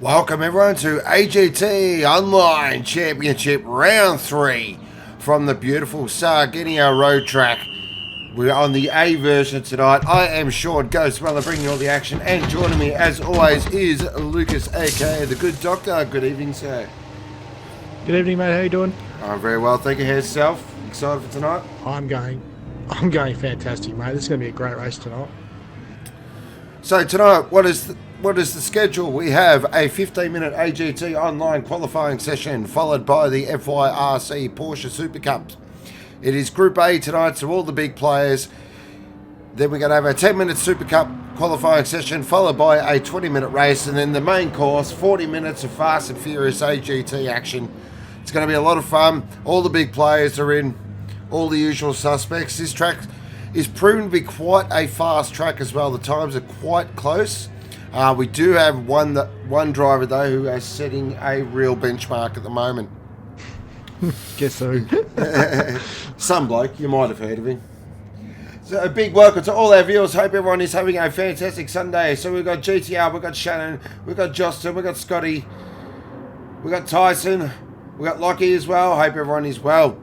Welcome everyone to AGT Online Championship Round 3 from the beautiful Sardegna road track. We're on the A version tonight. I am Sean Ghostmother bringing you all the action, and joining me as always is Lucas aka The Good Doctor. Good evening, sir. Good evening, mate. How you doing? I'm very well, thank you. How's yourself? Excited for tonight? I'm going fantastic, mate. This is going to be a great race tonight. So tonight, what is the schedule? We have a 15-minute AGT online qualifying session, followed by the FYRC Porsche Super Cup. It is Group A tonight, so all the big players. Then we're going to have a 10-minute Super Cup qualifying session, followed by a 20-minute race, and then the main course, 40 minutes of Fast and Furious AGT action. It's going to be a lot of fun. All the big players are in, all the usual suspects. This track is proven to be quite a fast track as well. The times are quite close. We do have one driver though who is setting a real benchmark at the moment. Guess so. Some bloke, you might have heard of him. So a big welcome to all our viewers. Hope everyone is having a fantastic Sunday. So we've got GTR, we've got Shannon, we've got Justin, we've got Scotty, we've got Tyson, we've got Lockie as well. Hope everyone is well.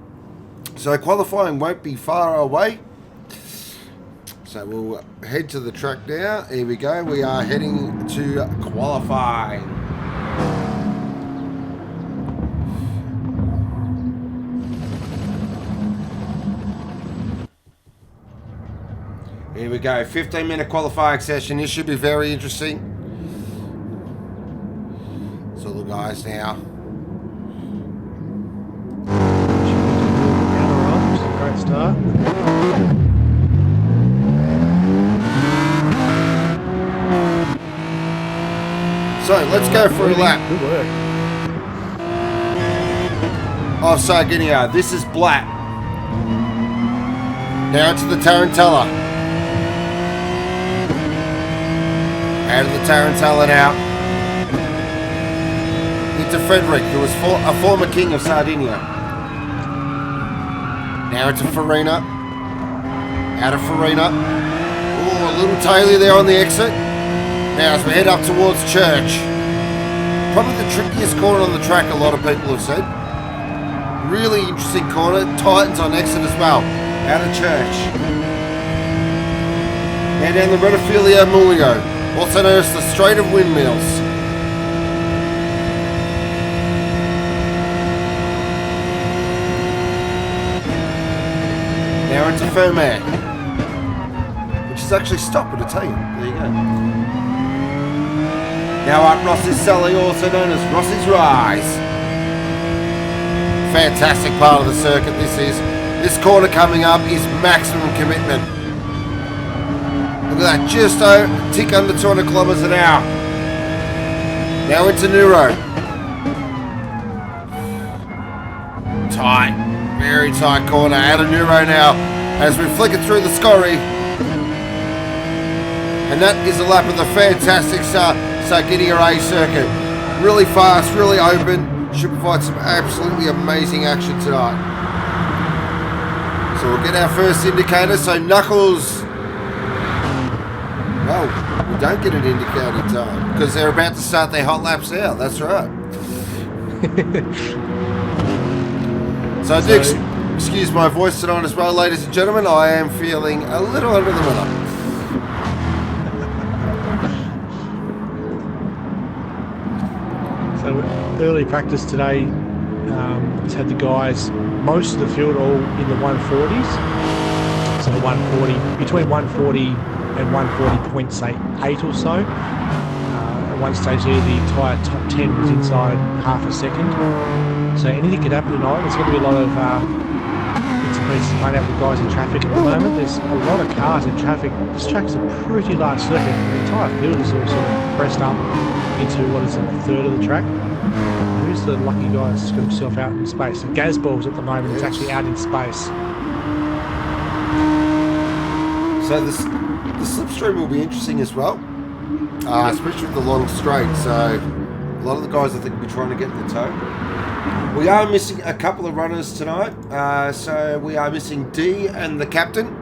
So qualifying won't be far away. So we'll head to the track now. Here we go. We are heading to qualifying. Here we go. 15-minute qualifying session. This should be very interesting. So the guys now. Great start. So let's go for a lap. Good work. Oh, Sardegna. This is Black. Now into the Tarantella. Out of the Tarantella now. Into Frederick, who was a former king of Sardinia. Now into Farina. Out of Farina. Oh, a little taily there on the exit. Now as we head up towards Church. Probably the trickiest corner on the track, a lot of people have said. Really interesting corner. Titans on exit as well. Out of Church. Now down the Retifilia Mulio, also known as the Strait of Windmills. Now into Fermat, which is actually stopped at Italian. There you go. Now up Ross's Sally, also known as Ross's Rise. Fantastic part of the circuit this is. This corner coming up is maximum commitment. Look at that, just a tick under 200 kilometers an hour. Now into Neuro. Tight, very tight corner. Out of Neuro now as we flick it through the Scorry. And that is a lap of the fantastic Sardegna A Circuit. Really fast, really open. Should provide some absolutely amazing action tonight. So we'll get our first indicator. So Knuckles, well, we don't get an indicator in time because they're about to start their hot laps out. That's right. So I do excuse my voice tonight as well, ladies and gentlemen. I am feeling a little under the weather. So early practice today has had the guys, most of the field all in the 140s. So 140, between 140 and 140.8 or so. At one stage there, the entire top 10 was inside half a second. So anything could happen tonight. There's going to be a lot of bits and pieces made out with guys in traffic at the moment. There's a lot of cars in traffic. This track's a pretty large circuit. The entire field is all sort of pressed up into what is a third of the track. Who's the lucky guy that's got himself out in space? So Gazballs at the moment is actually out in space. So the slipstream will be interesting as well, especially with the long straight. So a lot of the guys I think will be trying to get in the toe. We are missing a couple of runners tonight. So we are missing D and the captain.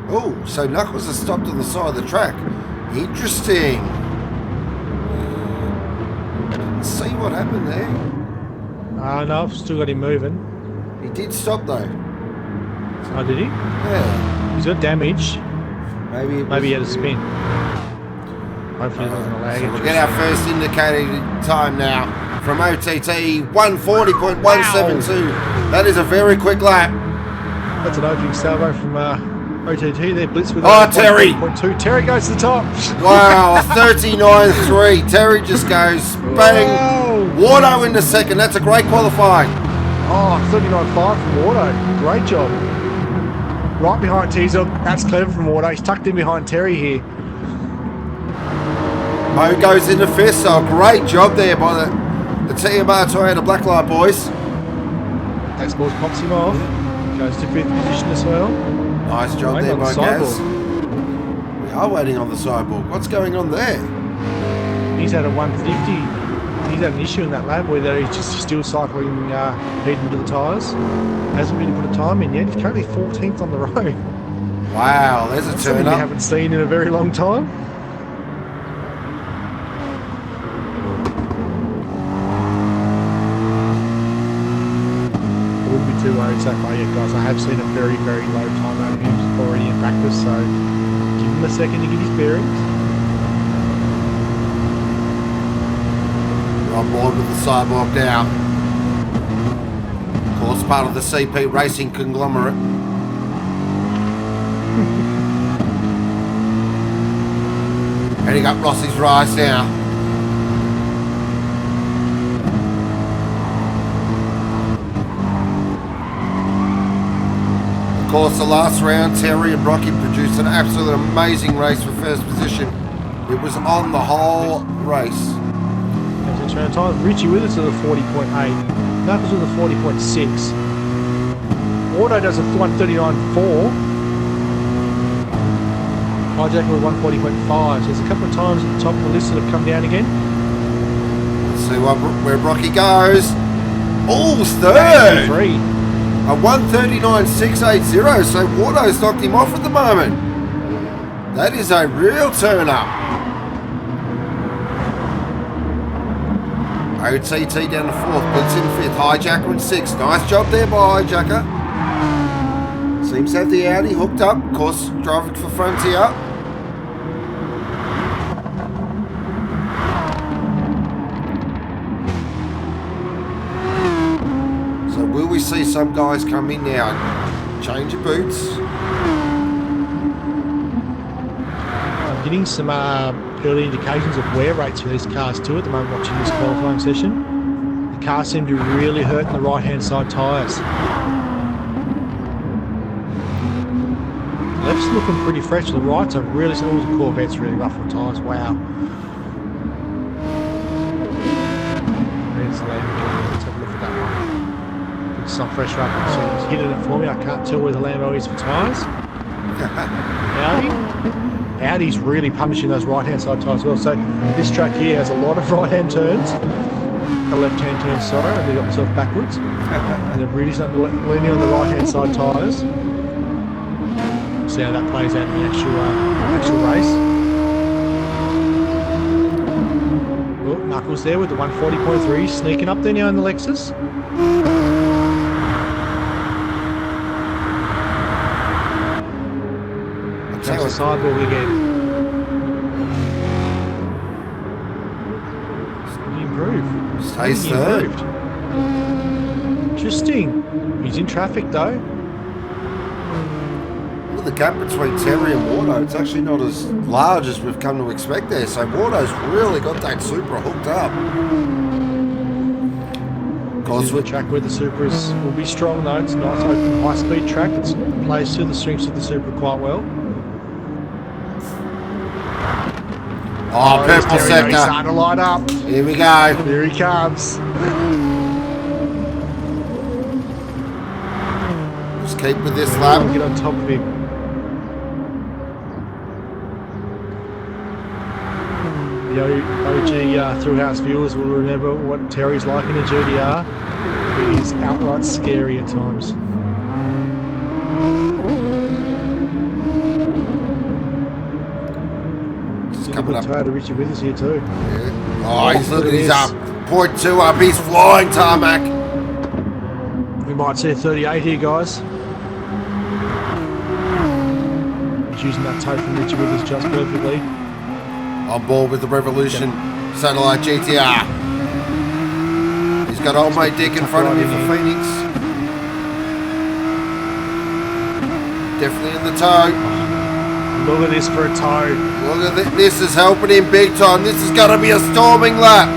Oh, so Knuckles has stopped on the side of the track. Interesting. Let's see what happened there. No, I've still got him moving. He did stop though. Oh, did he? Yeah. He's got damage. Maybe he had a spin. Hopefully it wasn't a lag. So we'll get our first indicated time now from OTT 140.172. That is a very quick lap. That's an opening salvo from OTT. They're blitz with Terry. 1.2. Terry goes to the top. Wow, 39.3. Terry just goes bang. Wow. Wardo in the second. That's a great qualifying. Oh, 39.5 from Wardo. Great job. Right behind Teaser. That's clever from Wardo. He's tucked in behind Terry here. Mo goes into fifth, so a great job there by the TMR Toyota Blacklight boys. Gazballs pops him off. Goes to fifth position as well. Nice job there by Gaz. We are waiting on the sideboard. What's going on there? He's at a 150. He's had an issue in that lab where he's just still cycling heat into the tyres. Hasn't really put a time in yet. He's currently 14th on the road. Wow, there's a turn up. We haven't seen in a very long time. I wouldn't be too worried so far yet, guys. I have seen a very, very low time out of him already in practice, so give him a second to get his bearings. On board with the sidewalk now. Of course, part of the CP Racing conglomerate. Heading up Rossi's Rise now. Of course, the last round, Terry and Brocky produced an absolute amazing race for first position. It was on the whole race. Turn time. Richie with us at a 40.8. Knuckles with a 40.6. Wardo does a 139.4. Hijacker with 140.5. So there's a couple of times at the top of the list that have come down again. Let's see where Brocky goes. All's third. A 139.680. So Wardo's knocked him off at the moment. That is a real turn up. OTT down to fourth, Blitz in fifth, Hijacker in sixth. Nice job there by Hijacker. Seems to have the Audi hooked up. Of course, driving for Frontier. So will we see some guys come in now? Change of boots. I'm getting some early indications of wear rates for these cars too at the moment watching this qualifying session. The cars seem to really hurt in the right hand side tyres. Left's looking pretty fresh. The right's a really, all the Corvette's really rough on tyres. Wow. There's the Lambo. Let's have a look at that one. It's not fresh up. So he's hitting it for me. I can't tell where the Lambo is for tyres. Audi's really punishing those right-hand side tyres as well. So this track here has a lot of right-hand turns, a left-hand turn, sorry, and they got themselves backwards. And they're really starting to leaning on the right-hand side tyres. See how that plays out in the actual race. Oh, Knuckles there with the 140.3, sneaking up there now in the Lexus. That's the sidewalk again. Did he improve? Stays third. Interesting. He's in traffic though. Look at the gap between Terry and Wardo. It's actually not as large as we've come to expect there. So Wardo's really got that Supra hooked up. This is the track where the Supras will be strong though. It's a nice open high-speed track. It plays to the strengths of the Supra quite well. Oh, purple sector. He's starting to light up. Here we go. Here he comes. Just keep with this lap. Get on top of him. The OG Through-House viewers will remember what Terry's like in a GDR. It is outright scary at times. Coming up. Toyota Richie with us here too. Yeah. Oh, he's looking, he's up. 0.2 up, he's flying, Tarmac. We might see a 38 here, guys. He's using that toe from Richie with us just perfectly. On board with the Revolution Satellite GTR. He's got old mate Dick in front of him for Phoenix. Definitely in the toe. Look at this for a toe. Look at this. This is helping him big time. This is going to be a storming lap.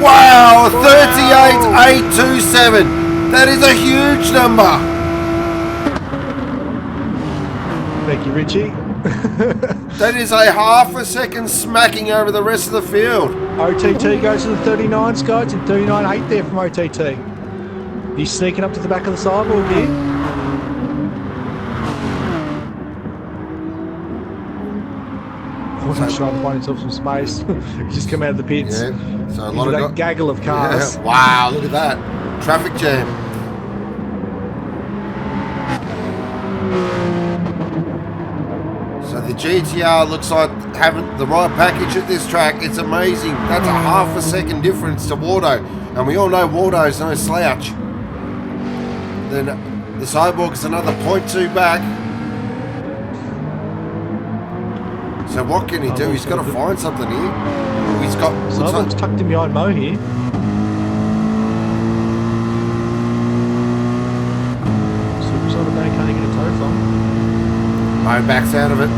Wow, 38.827. That is a huge number. Thank you, Richie. That is a half a second smacking over the rest of the field. OTT goes to the 39 guys, and 39.8 there from OTT. He's sneaking up to the back of the sidewalk here. He's trying to find himself some space. He's just come out of the pits. Yeah, so a lot of that gaggle of cars. Yeah. Wow, look at that. Traffic jam. So the GTR looks like having the right package at this track. It's amazing. That's a half a second difference to Wardo. And we all know Wardo's no slouch. Then the Cyborg's another 0.2 back. So what can he do? He's got to find something here. He's got... Cyborg's tucked in behind Mo here. Super's on the bank, can't get a toe from. Mo backs out of it.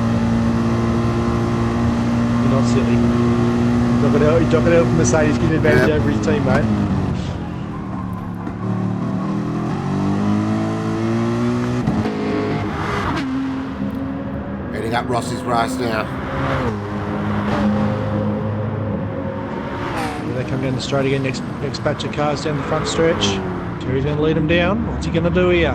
You're not silly. You're not going to help Mercedes get an advantage over his teammate. Heading up Rossi's race now. They come down the straight again, next batch of cars down the front stretch. Terry's going to lead them down. What's he going to do here?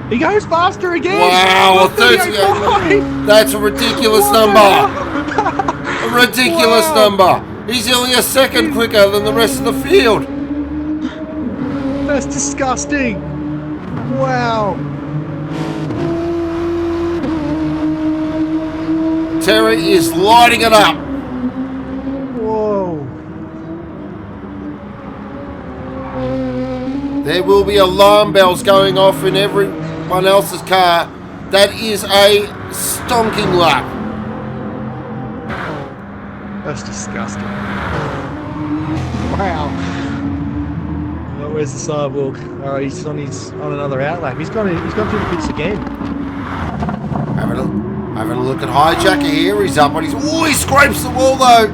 He goes faster again! Wow, 38. That's a ridiculous number! A ridiculous number! He's only a second quicker than the rest of the field! That's disgusting! Wow! Terry is lighting it up! Whoa! There will be alarm bells going off in everyone else's car. That is a stonking lap. That's disgusting. Wow. Oh, where's the sidewalk? Oh, he's on another outlap. He's gone through the pits again. Having a look at Hijacker here. He's up on his... Oh, he scrapes the wall though.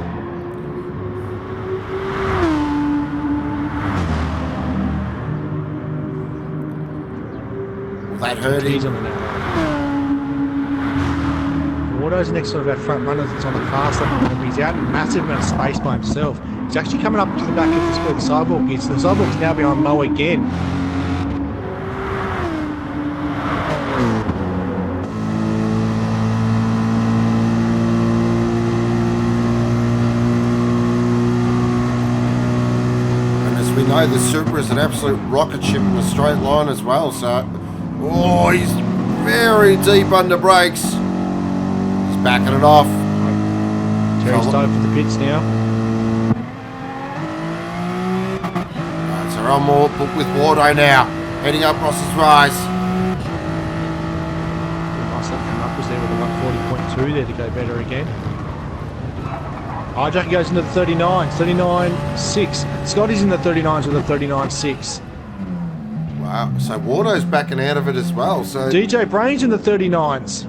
That hurt him. He's on the net. Wardo's next sort of our front runner that's on the fast lane. He's out in massive amount of space by himself. He's actually coming up to the back of where the sidewalk is. The sidewalk's now behind Mo again. We know the Supra is an absolute rocket ship in a straight line as well, so... Oh, he's very deep under brakes. He's backing it off. Terry's started for the pits now. Right, so we're on more with Wardo now, heading up Ross's Rise. Nice that come up was there with a 140.2 there to go better again. Jackie goes into the 39s, 39.6. Scotty's in the 39s with a 39.6. Wow, so Wardo's backing out of it as well. So DJ Brain's in the 39s.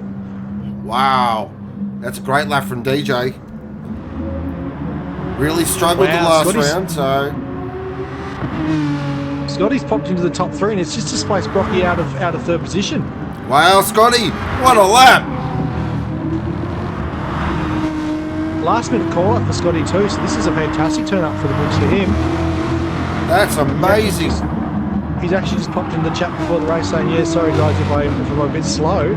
Wow, that's a great lap from DJ. Really struggled the last round, so... Scotty's popped into the top 3 and it's just displaced Brocky out of third position. Wow, Scotty, what a lap! Last minute call up for Scotty too, so this is a fantastic turn up for the books for him. That's amazing. He's actually just popped in the chat before the race saying, yeah, sorry guys if I'm a bit slow.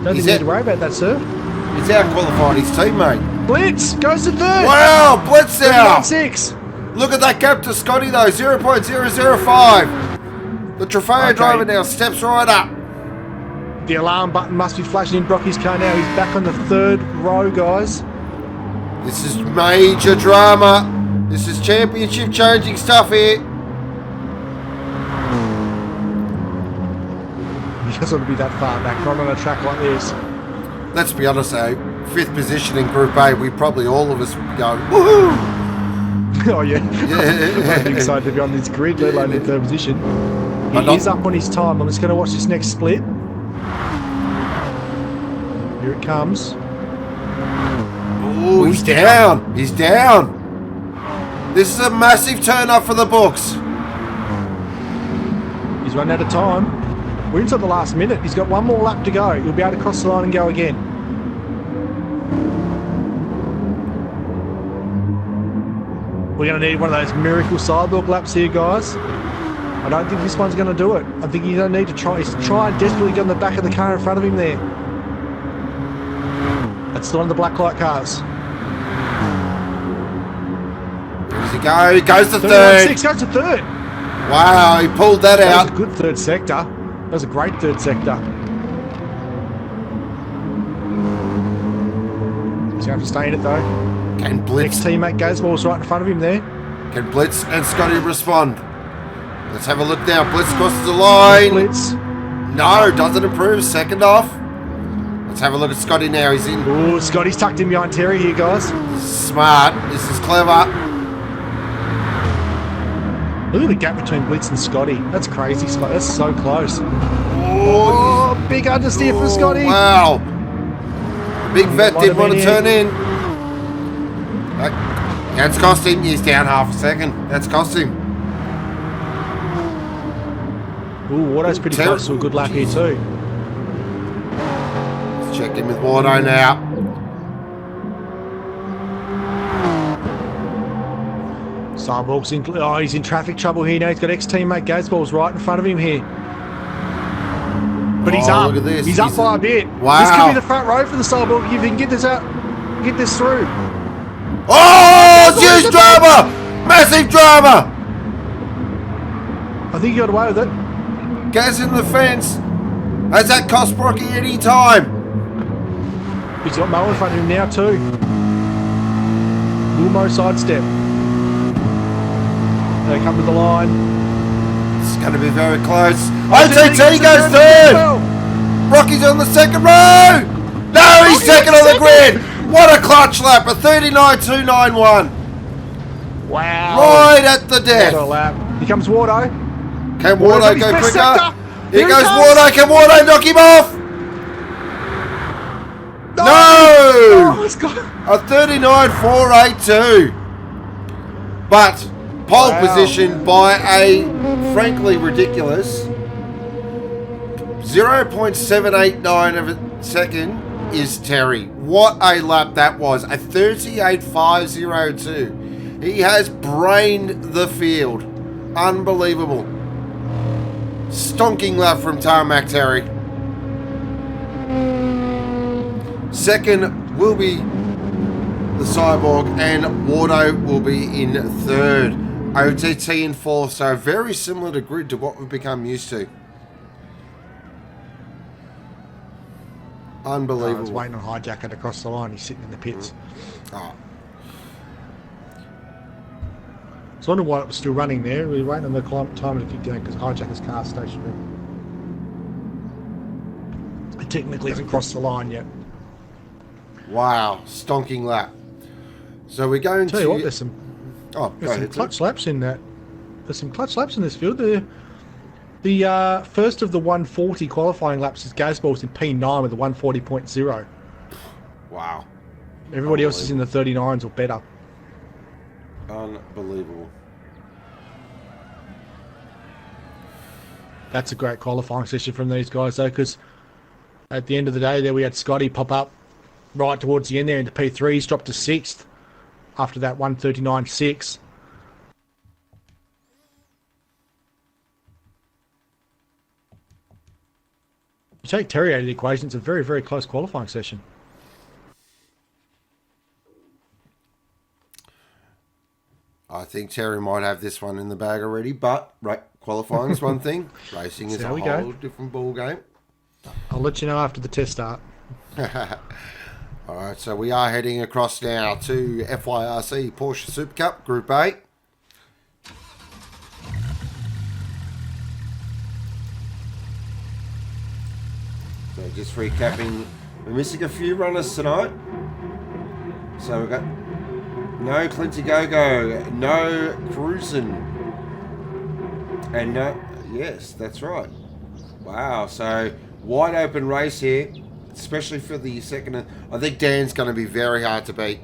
Don't think you need to worry about that, sir. He's out-qualified his teammate. Blitz goes to third. Wow, Blitz out. 6. Look at that gap to Scotty though, 0.005. The Trofeo driver now steps right up. The alarm button must be flashing in Brocky's car now. He's back on the third row, guys. This is major drama. This is championship changing stuff here. He doesn't want to be that far back, not on a track like this. Let's be honest though, 5th position in Group A, we probably all of us would be going, woohoo! Oh yeah. I'm excited to be on this grid, let alone in third position. He is up on his time. I'm just going to watch this next split. Here it comes. Oh, he's down. He's down. This is a massive turn up for the books. He's run out of time. We're inside the last minute. He's got one more lap to go. He'll be able to cross the line and go again. We're going to need one of those miracle sidewalk laps here, guys. I don't think this one's going to do it. I think he's going to need to try. He's trying desperately to get on the back of the car in front of him there. That's still on the black light cars. Where does he go? He goes to third. 6 goes to third. Wow, he pulled that out. That was a good third sector. That was a great third sector. He's going to have to stay in it though. Can Blitz... Ex-teammate Gazeball's right in front of him there. Can Blitz and Scotty respond? Let's have a look now. Blitz crosses the line. Blitz. No, doesn't improve. Second off. Let's have a look at Scotty now. He's in. Ooh, Scotty's tucked in behind Terry here, guys. This is smart. This is clever. Look at the gap between Blitz and Scotty. That's crazy, Scott. That's so close. Oh, big understeer for Scotty. Wow. Big vet didn't want to turn in. That's cost him. He's down half a second. That's cost him. Ooh, Wardo's pretty close to a good lap here too. Let's check in with Wardo now. Sidewalk's in. Oh, he's in traffic trouble here now. He's got ex-teammate Gazeball's right in front of him here. But he's up. Look at this. He's up by a bit. Wow. This could be the front row for the Sidewalk. If you can get this out, get this through. Oh, huge drama! Massive drama! I think he got away with it. Gaz in the fence. Has that cost Brocky any time? He's got Mo in front of him now too. Will Mo sidestep? They come to the line. It's going to be very close. AGT goes third! Brocky's on the second row! No, he's second on the grid! What a clutch lap, a 39.291. Wow. Right at the death. What a lap. Here comes Wardo. Can Wardo go quicker? Sector. Here goes Wardo. Can Wardo knock him off? No! Oh, it's got... A 39.482. But pole position by a frankly ridiculous 0.789 of a second is Terry. What a lap that was. A 38.502. He has brained the field. Unbelievable. Stonking lap from Tarmac Terry. Second will be the Cyborg, and Wardo will be in third. OTT in fourth, so very similar to grid to what we've become used to. Unbelievable. I was waiting on Hijacker to cross the line. He's sitting in the pits. Oh. So I wonder why it was still running there. We were waiting on the timer to kick down because Hijacker's car's stationary. It technically hasn't crossed the line yet. Wow, stonking lap. So we're going Tell to... you what, there's some clutch laps in that. There's some clutch laps in this field. The first of the 140 qualifying laps is Gazball's in P9 with a 140.0. Wow. Everybody else is in the 39s or better. Unbelievable. That's a great qualifying session from these guys, though, because at the end of the day, there we had Scotty pop up right towards the end there into P3. He's dropped to 6th after that 139.6. You take Terry out of the equation, it's a very, very close qualifying session. I think Terry might have this one in the bag already, but qualifying is one thing. Racing is a whole different ball game. I'll let you know after the test start. All right, so we are heading across now to FYRC Porsche Super Cup Group A. So just recapping, we're missing a few runners tonight. So we've got no Clinty Go-Go, no Cruisin', and no, yes, that's right. Wow, so wide open race here, especially for the second. I think Dan's going to be very hard to beat.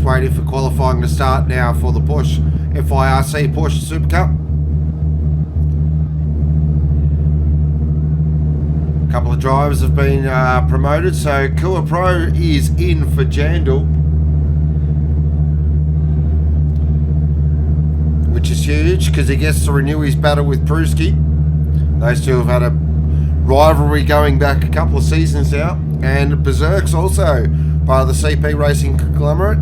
Waiting for qualifying to start now for the FYRC Porsche Super Cup. A couple of drivers have been promoted, so Kua Pro is in for Jandal, which is huge because he gets to renew his battle with Pruski. Those two have had a rivalry going back a couple of seasons now, and Berserk's also part of the CP Racing conglomerate.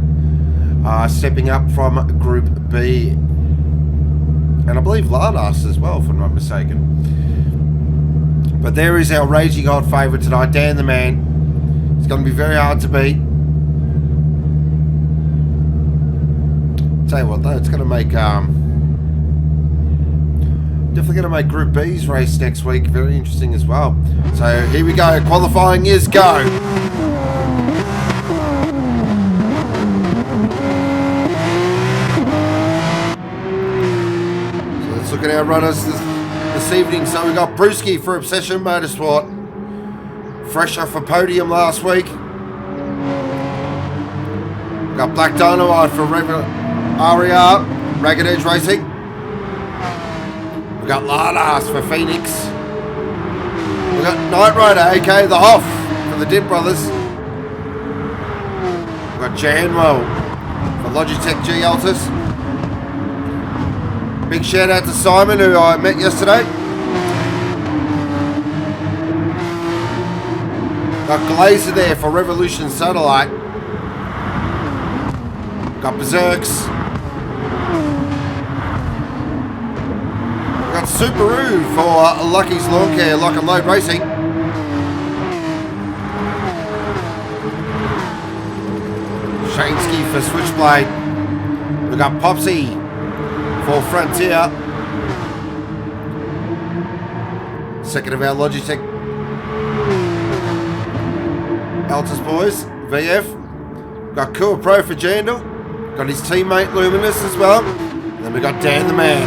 Stepping up from Group B. And I believe Lardas as well, if I'm not mistaken. But there is our raging hot favourite tonight, Dan the Man. It's going to be very hard to beat. Tell you what though, it's going to make... definitely going to make Group B's race next week very interesting as well. So here we go, qualifying is go. Look at our runners this evening. So we've got Brewski for Obsession Motorsport, fresh off a podium last week. We've got Black Dynamite for RER, Ragged Edge Racing. We've got Lardas for Phoenix. We've got Knight Rider, aka the Hoff, for the Dip Brothers. We've got Janwell for Logitech G Altus. Big shout out to Simon, who I met yesterday. Got Glazer there for Revolution Satellite. Got Berserks. Got Subaru for Lucky's Lawn Care, Lock and Load Racing. Shaneski for Switchblade. We've got Popsy for Frontier. Second of our Logitech Altus boys, VF. Got Kua Pro for Jandal. Got his teammate Luminous as well. And then we got Dan the Man.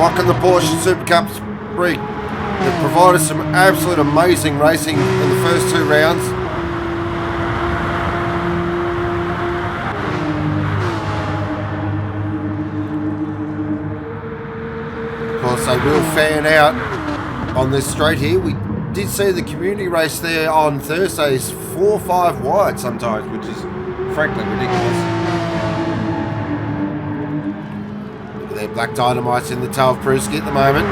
Rocking the Porsche Super Cups break. They've provided some absolute amazing racing in the first 2 rounds. Of course, they will fan out on this straight here. We did see the community race there on Thursdays 4-5 wide sometimes, which is frankly ridiculous. Look at their Black Dynamite's in the toe of Pruski at the moment.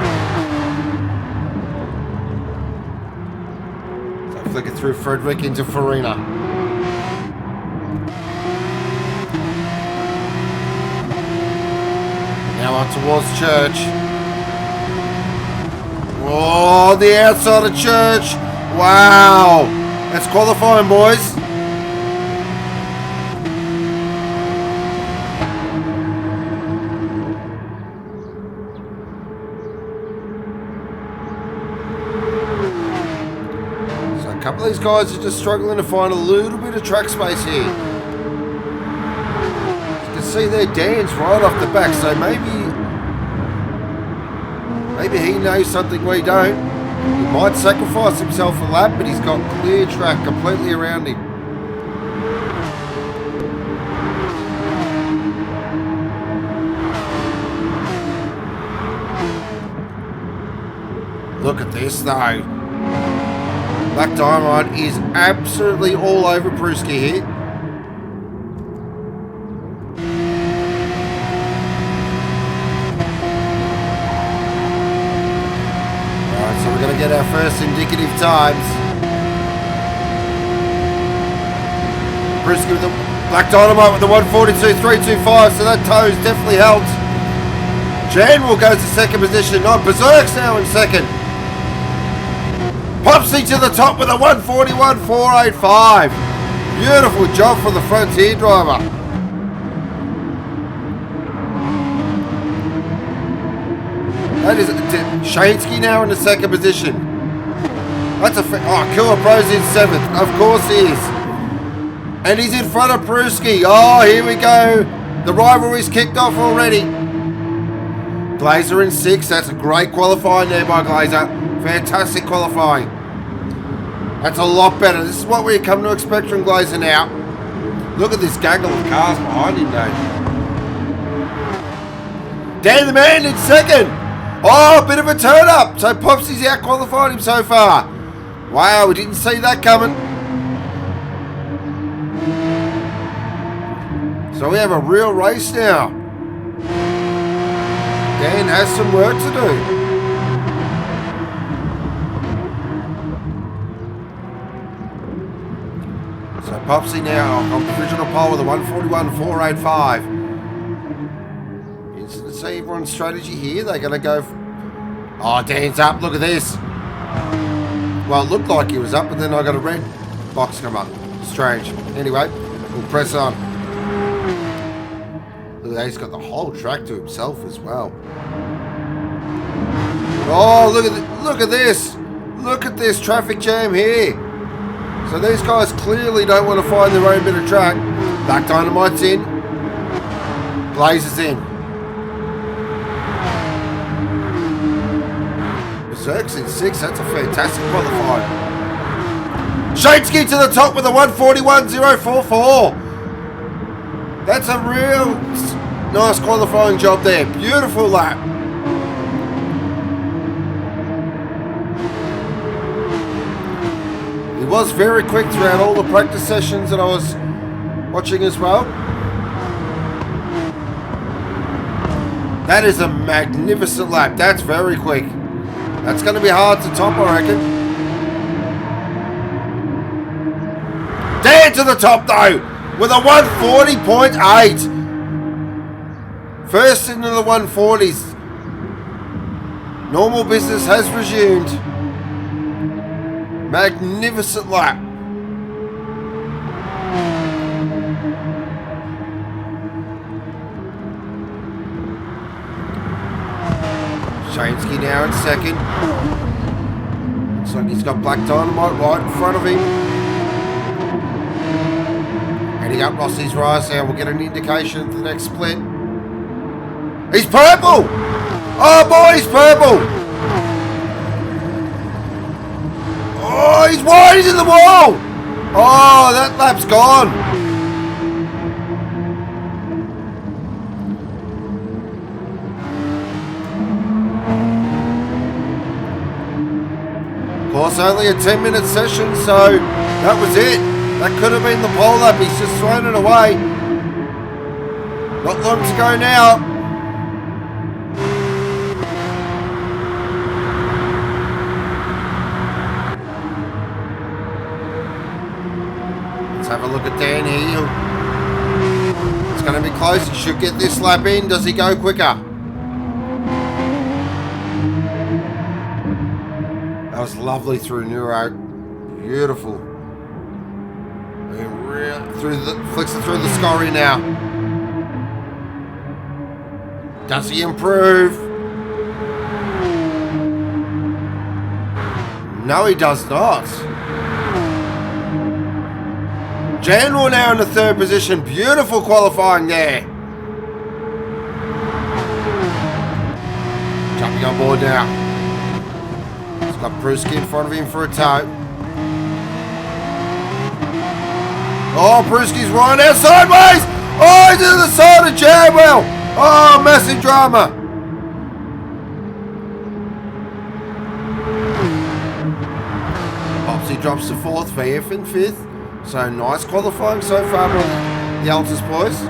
So flicking through Frederick into Farina. Now on towards Church. Oh, the outside of Church. Wow. That's qualifying, boys. So a couple of these guys are just struggling to find a little bit of track space here. You can see their Dan's right off the back, so maybe he knows something we don't. He might sacrifice himself a lap, but he's got clear track completely around him. Look at this though. Black Diamond is absolutely all over Pruski here. We're going to get our first indicative times. Pruski with the Black Dynamite with the 142.325, so that toe's definitely helped. Jan will go to second position. Oh, Berserk's now in second. Popsy to the top with a 141.485. Beautiful job for the Frontier driver. That is Shansky now in the second position. That's a Killer Pro's in 7th. Of course he is. And he's in front of Pruski. Oh, here we go. The rivalry's kicked off already. Glazer in 6th. That's a great qualifying there by Glazer. Fantastic qualifying. That's a lot better. This is what we come to expect from Glazer now. Look at this gaggle of cars behind him though. Dan the Man in 2nd. Oh, a bit of a turn up. So Popsy's out qualified him so far. Wow, we didn't see that coming. So we have a real race now. Dan has some work to do. So Popsy now on provisional pole with a 141.485. See everyone's strategy here. They're going to go. Oh, Dan's up. Look at this. Well, it looked like he was up, but then I got a red box come up. Strange. Anyway, we'll press on. Look at that. He's got the whole track to himself as well. Oh, look at this. Look at this traffic jam here. So these guys clearly don't want to find their own bit of track. Black Dynamite's in. Glazer's in. Berserk's in 6th. That's a fantastic qualifying. Shansky to the top with a 141.044. That's a real nice qualifying job there. Beautiful lap. He was very quick throughout all the practice sessions that I was watching as well. That is a magnificent lap. That's very quick. That's going to be hard to top, I reckon. Dan to the top, though, with a 140.8. First into the 140s. Normal business has resumed. Magnificent lap. Shansky now in 2nd. Looks like he's got Black Dynamite right in front of him. Heading up Rossi's rise now. We'll get an indication of the next split. He's purple! Oh boy, he's purple. Oh, he's wide, he's in the wall. Oh, that lap's gone. Of course, only a 10-minute session, so that was it. That could have been the pole lap. He's just thrown it away. Not long to go now. Let's have a look at Dan here. It's going to be close. He should get this lap in. Does he go quicker? That was lovely through Neuro. Beautiful. Flicks it through the scory now. Does he improve? No, he does not. General now in the third position. Beautiful qualifying there. Jumping on board now. He's got Brewski in front of him for a tow. Oh, Brewski's right out sideways. Oh, he's to the side of Jamwell. Oh, massive drama. Popsy drops to fourth, VF in fifth. So nice qualifying so far by the Altus boys.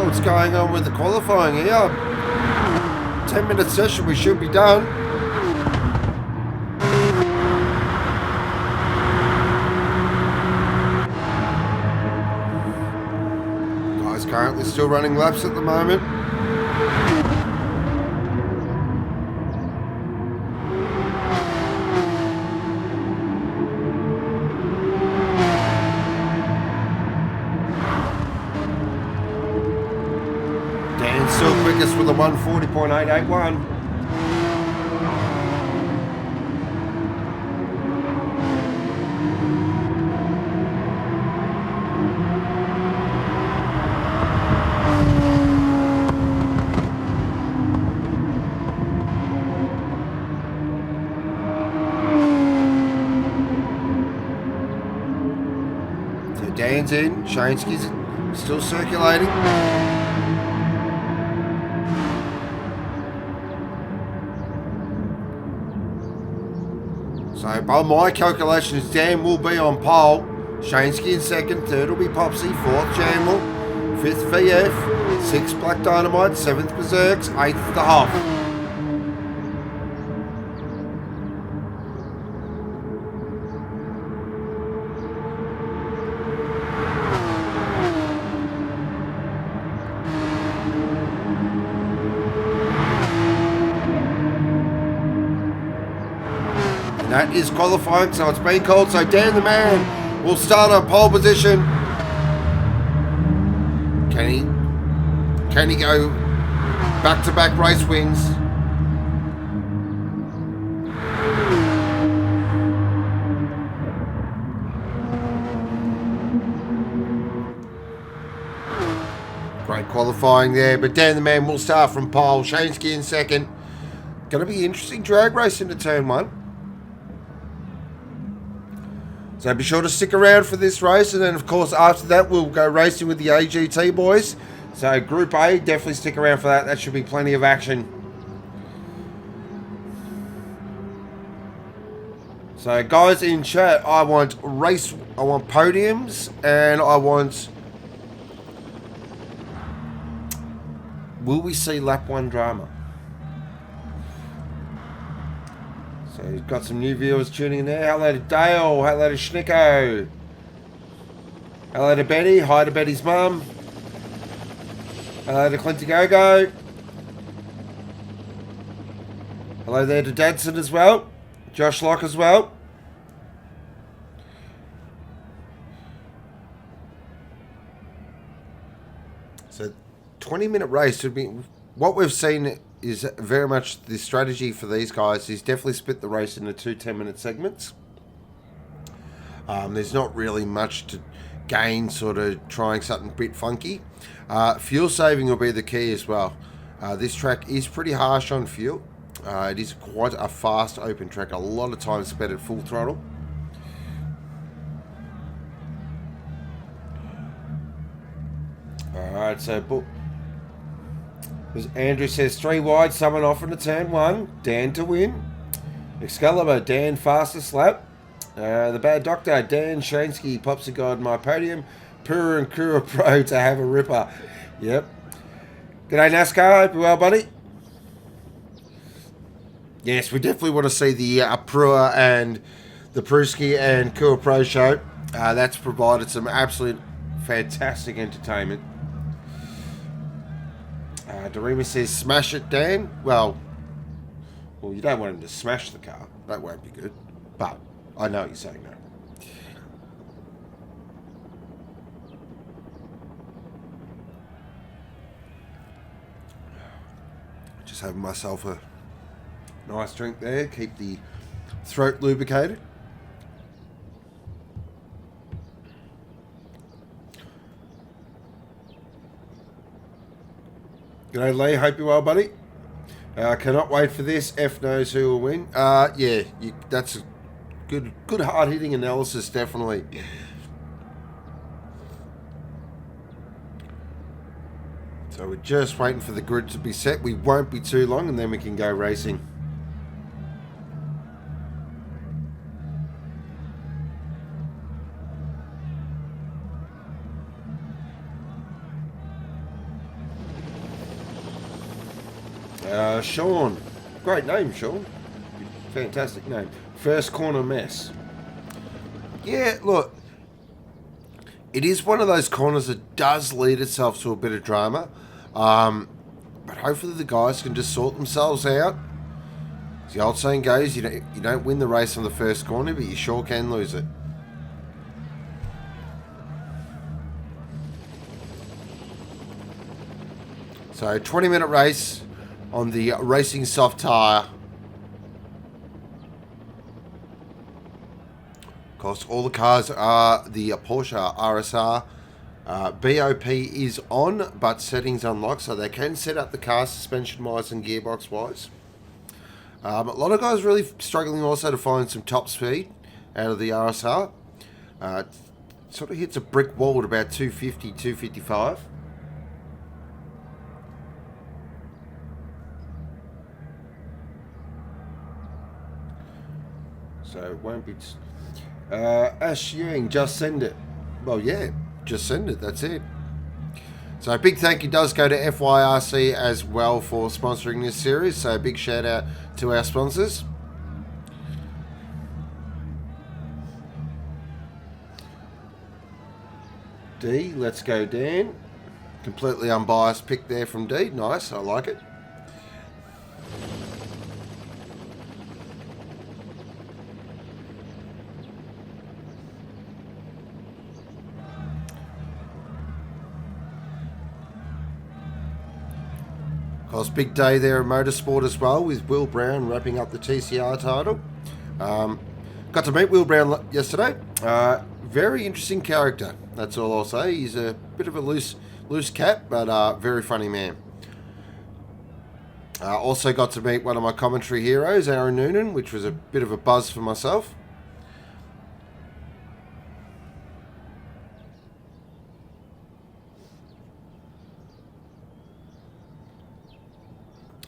What's going on with the qualifying here? 10-minute session, we should be done. Guys currently still running laps at the moment. With a 140.881. So Dan's in, Shansky's still circulating. So by my calculations, Dan will be on pole. Shansky in second, third will be Popsy, fourth Jamel, fifth VF, sixth Black Dynamite, seventh Berserks, eighth the Hoff. That is qualifying, so it's been called. So Dan the Man will start on pole position. Can he go back-to-back race wins? Great qualifying there, but Dan the Man will start from pole. Shansky in second. Going to be interesting drag race into turn one. So be sure to stick around for this race, and then of course after that we'll go racing with the AGT boys. So Group A, definitely stick around for that. That should be plenty of action. So guys in chat, I want podiums, and I want... Will we see lap 1 drama? So we've got some new viewers tuning in there. Hello to Dale. Hello to Schnicko. Hello to Betty. Hi to Betty's mum. Hello to Clinty Go-Go. Hello there to Dadson as well. Josh Locke as well. So 20-minute race would be... What we've seen is very much the strategy for these guys is definitely split the race into 2 10-minute segments. There's not really much to gain sort of trying something a bit funky. Fuel saving will be the key as well. This track is pretty harsh on fuel. It is quite a fast open track. A lot of times spent at full throttle. Alright, so as Andrew says, 3 wide, someone off into turn 1. Dan to win. Excalibur, Dan fastest lap. The Bad Doctor, Dan Shansky pops a guide my podium. Pura and Kura Pro to have a ripper. Yep. G'day NASCAR, hope you're well, buddy. Yes, we definitely want to see the Pura and the Pruski and Kura Pro show. That's provided some absolute fantastic entertainment. Dorima says, smash it, Dan. Well, you don't want him to smash the car. That won't be good. But I know what you're saying now. Just having myself a nice drink there. Keep the throat lubricated. G'day Lee, hope you're well, buddy. Cannot wait for this. F knows who will win. Yeah, that's a good hard-hitting analysis, definitely. So we're just waiting for the grid to be set. We won't be too long, and then we can go racing. Sean. Great name, Sean. Fantastic name. First corner mess. Yeah, look. It is one of those corners that does lead itself to a bit of drama. But hopefully the guys can just sort themselves out. As the old saying goes, you don't win the race on the first corner, but you sure can lose it. So 20-minute race on the racing soft tyre. Of course, all the cars are the Porsche RSR. BOP is on, but settings unlocked, so they can set up the car suspension-wise and gearbox-wise. A lot of guys really struggling also to find some top speed out of the RSR. Sort of hits a brick wall at about 250, 255. So it won't be... Ash Ewing, just send it. Well, yeah, just send it. That's it. So a big thank you does go to FYRC as well for sponsoring this series. So a big shout out to our sponsors. D, let's go Dan. Completely unbiased pick there from D. Nice, I like it. Of course, big day there at Motorsport as well, with Will Brown wrapping up the TCR title. Got to meet Will Brown yesterday. Very interesting character, that's all I'll say. He's a bit of a loose cat, but very funny man. Also got to meet one of my commentary heroes, Aaron Noonan, which was a bit of a buzz for myself.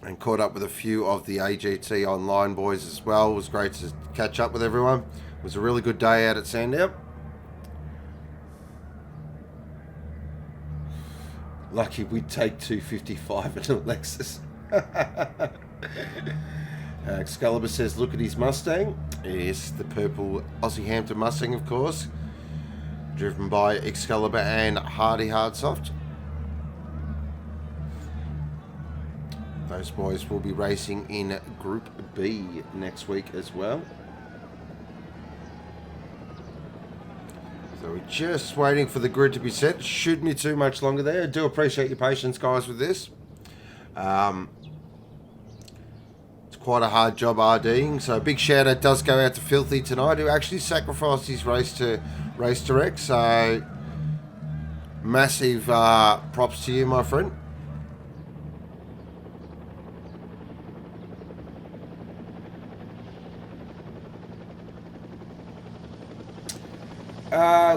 And caught up with a few of the AGT online boys as well. It was great to catch up with everyone. It was a really good day out at Sandown. Lucky we'd take 255 in a Lexus. Excalibur says, look at his Mustang. Yes, the purple Aussie Hampton Mustang, of course. Driven by Excalibur and Hardy Hardsoft. Those boys will be racing in Group B next week as well. So we're just waiting for the grid to be set. Shouldn't be too much longer there. I do appreciate your patience, guys, with this. It's quite a hard job RDing, so a big shout out does go out to Filthy tonight, who actually sacrificed his race to Race Direct. So massive props to you, my friend.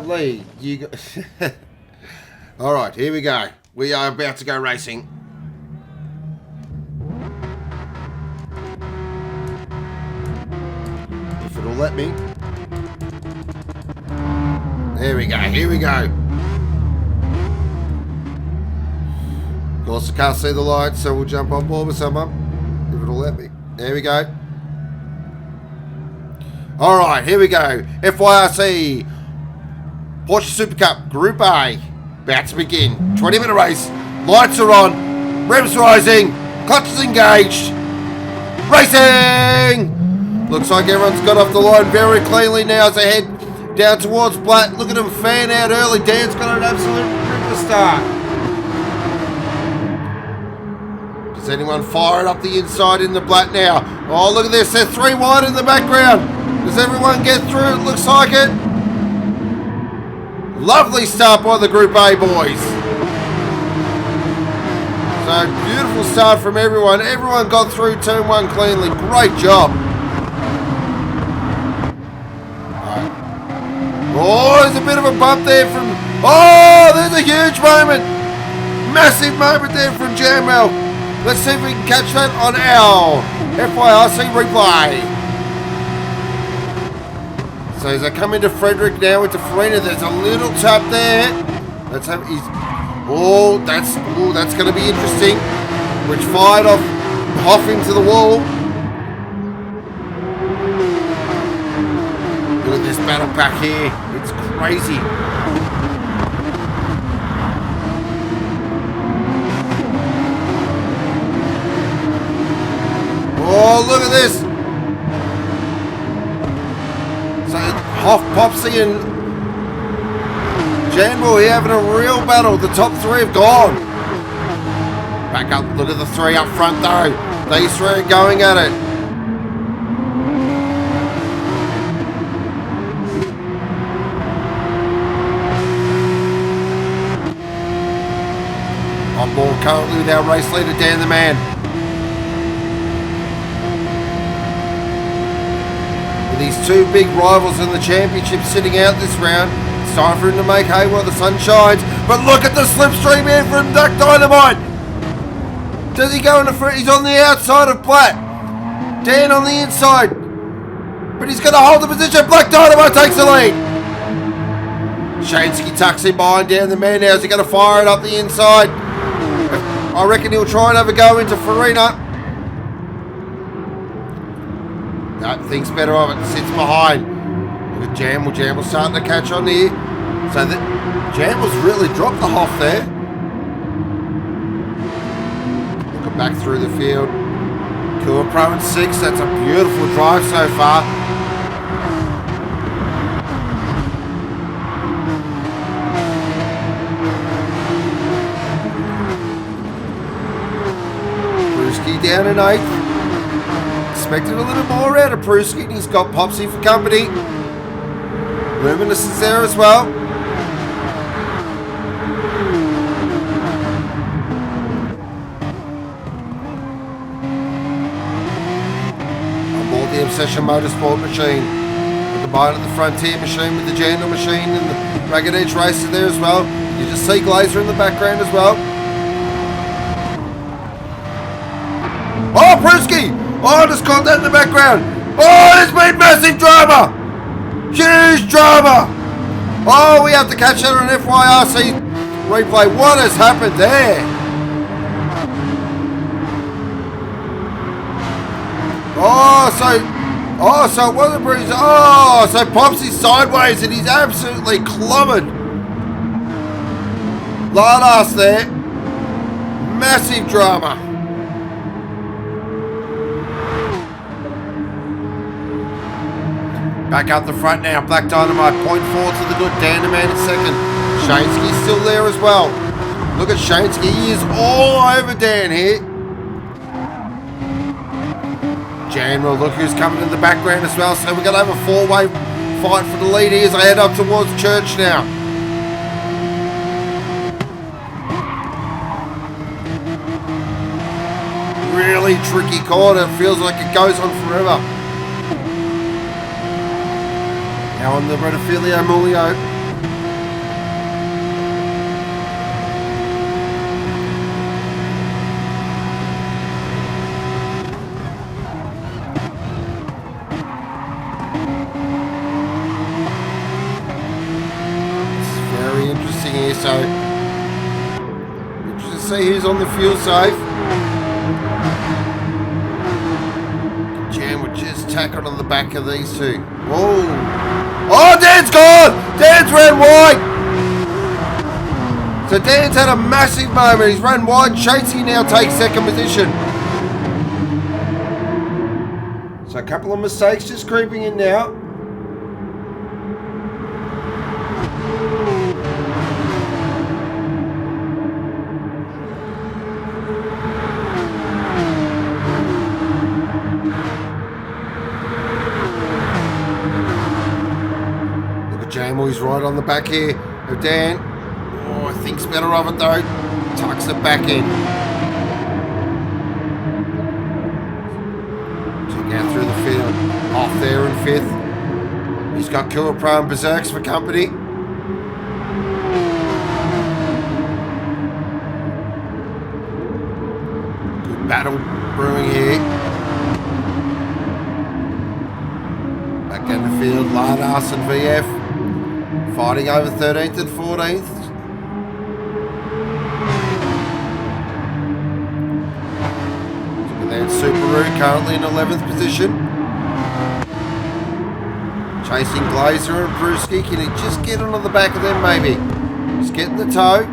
Lee, you go. All right, here we go. We are about to go racing. If it'll let me. There we go. Here we go. Of course, I can't see the lights, so we'll jump on board with someone. If it'll let me. There we go. All right, here we go. FYRC. Porsche Super Cup Group A, about to begin. 20-minute race, lights are on, revs rising, clutches engaged, racing! Looks like everyone's got off the line very cleanly now as they head down towards Blatt. Look at them fan out early. Dan's got an absolute ripper start. Does anyone fire it up the inside in the Blatt now? Oh, look at this, they're 3 wide in the background. Does everyone get through? It looks like it. Lovely start by the Group A boys. So beautiful start from everyone. Everyone got through turn 1 cleanly. Great job. Right. Oh, there's a bit of a bump there from... Oh, there's a huge moment. Massive moment there from Jamel. Let's see if we can catch that on our FYRC replay. So as I come into Frederick now into Farina, there's a little tap there. Let's have his. Oh, that's going to be interesting. Which fired off into the wall. Look at this battle pack here. It's crazy. Oh, look at this. Hoff, Popsy and Janbull here having a real battle. The top 3 have gone. Back up, look at the 3 up front though. These 3 are going at it. On board currently with our race leader Dan the Man. These 2 big rivals in the championship sitting out this round. It's time for him to make hay while the sun shines. But look at the slipstream here from Duck Dynamite. Does he go in the front? He's on the outside of Platt. Dan on the inside. But he's going to hold the position. Black Dynamite takes the lead. Shansky tucks in behind Dan the Man now. Is he going to fire it up the inside? I reckon he'll try and have a go into Farina. No, thinks better of it, sits behind. Look at Jamble. Jamble's starting to catch on here. So that Jamble's really dropped the Hoff there. Looking back through the field. Kua Pro in 6. That's a beautiful drive so far. Brewski down in 8th. Expected a little more out of Prusky. He's got Popsy for company. Luminous is there as well. On board the Obsession Motorsport machine. Combined at the Frontier machine with the Jandal machine and the Ragged Edge Racer there as well. You just see Glazer in the background as well. Oh, Prusky! Oh, just caught that in the background. Oh, there's been massive drama. Huge drama. Oh, we have to catch that on FYRC replay. What has happened there? Oh, so it wasn't Bruce. Oh, so Popsy's sideways and he's absolutely clobbered. Lard ass there. Massive drama. Back up the front now. Black Dynamite, 0.4 to the good. Dan the man in second. Shaneski's still there as well. Look at Shaneski. He is all over Dan here. General, look who's coming in the background as well. So we're going to have a four-way fight for the lead here as I head up towards Church now. Really tricky corner. It feels like it goes on forever. Now on the Redifilio Mulio. It's very interesting here, so interesting to see who's on the fuel safe. Jam would just tack on the back of these two. Whoa! Oh, Dan's gone! Dan's ran wide! So Dan's had a massive moment. He's run wide. Shadesy now takes second position. So a couple of mistakes just creeping in now. He's right on the back here of Dan. Oh, thinks better of it though. Tucks it back in. Took out through the field. Off there in fifth. He's got Killer Pro and Berserks for company. Good battle brewing here. Back down the field, Lardas and VF. Fighting over 13th and 14th. And then Supra currently in 11th position. Chasing Glazer and Brewski. Can he just get onto the back of them maybe? Just get in the toe.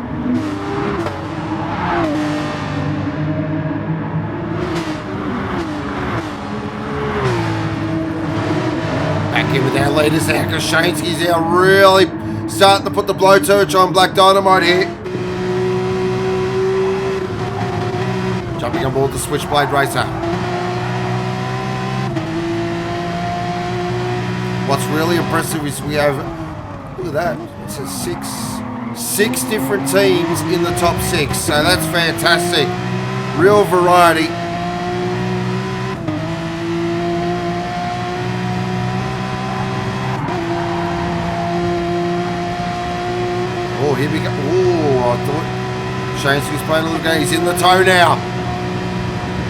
Back in with our leaders now because Shaneski's now really starting to put the blowtorch on Black Dynamite here. Jumping on board the Switchblade Racer. What's really impressive is we have, look at that, it's a six different teams in the top six, so that's fantastic. Real variety. Oh, here we go. Oh, I thought Shaneski's playing a little game. He's in the toe now.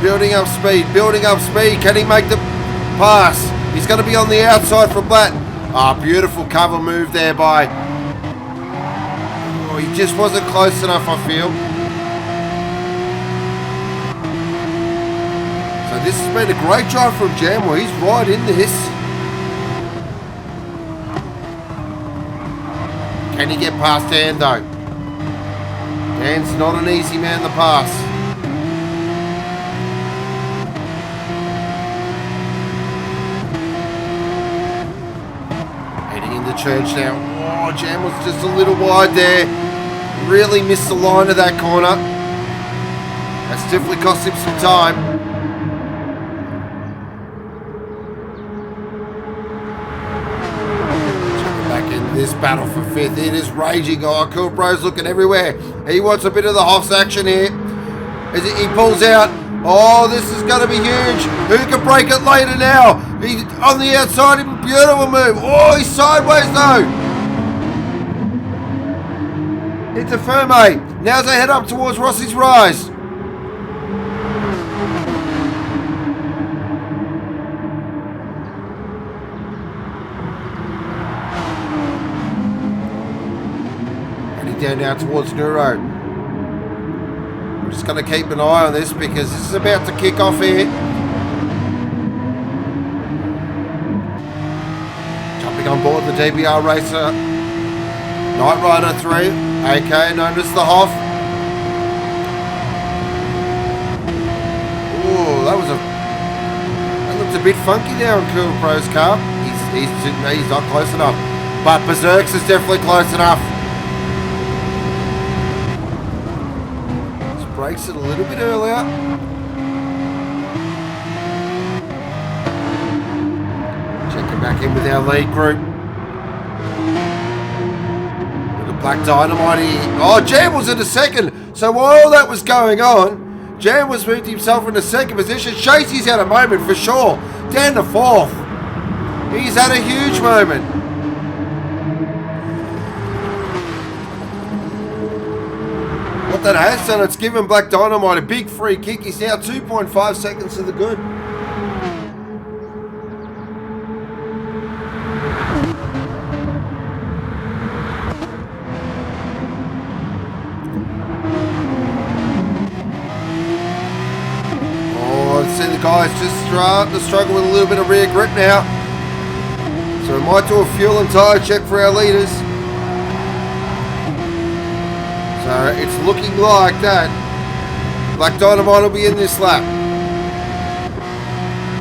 Building up speed, building up speed. Can he make the pass? He's going to be on the outside from Blatt. Ah, oh, beautiful cover move there by... Oh, he just wasn't close enough, I feel. So this has been a great drive from Jamwell. He's right in this. Can he get past Dan though? Dan's not an easy man to pass. Heading into Church now. Oh, Jam was just a little wide there. Really missed the line of that corner. That's definitely cost him some time. This battle for fifth, it is raging. Oh, Cool Bro's looking everywhere. He wants a bit of the Hoffs action here. As he pulls out. Oh, this is going to be huge. Who can break it later now? He's on the outside. Beautiful move. Oh, he's sideways though. Into Ferme. Now as they head up towards Rossi's Rise. Down now towards Neuro. I'm just going to keep an eye on this because this is about to kick off here. Jumping on board the DBR Racer. Knight Rider 3. AK, notice the Hoff. Oh, that looked a bit funky there on Cool Pro's car. He's He's not close enough. But Berserk's is definitely close enough. Just brakes it a little bit earlier. Checking back in with our lead group. Look at Black Dynamite here. Oh, Jam was in a second. So while that was going on, Jam was moved himself into second position. Chasey's had a moment for sure. Down to fourth. He's had a huge moment. What that has done, it's given Black Dynamite a big free kick. He's now 2.5 seconds to the good. See the guys just starting to struggle with a little bit of rear grip now. So we might do a fuel and tyre check for our leaders. So it's looking like that Black Dynamite will be in this lap.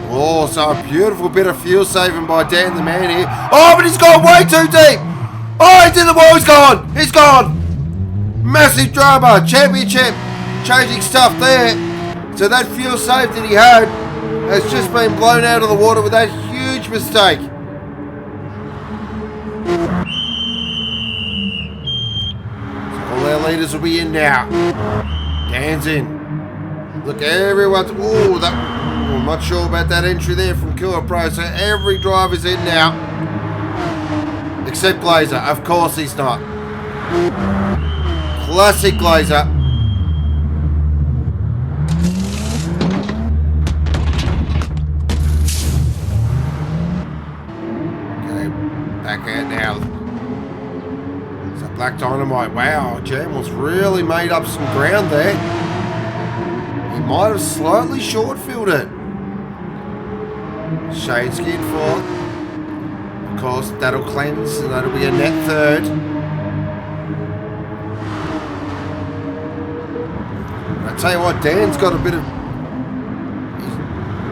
Oh, so a beautiful bit of fuel saving by Dan the man here. Oh, but he's gone way too deep. Oh, he's in the wall. He's gone. He's gone. Massive drama. Championship changing stuff there. So that fuel save that he had has just been blown out of the water with that huge mistake. So all our leaders will be in now. Dan's in. Look, everyone's... Oh, I'm not sure about that entry there from Killer Pro. So every driver's in now. Except Glazer. Of course he's not. Classic Glazer. Back out now. So Black Dynamite, wow, Jam was really made up some ground there. He might have slightly short-filled it. Shade skid fourth. Of course, that'll cleanse and that'll be a net third. I tell you what, Dan's got a bit of... He's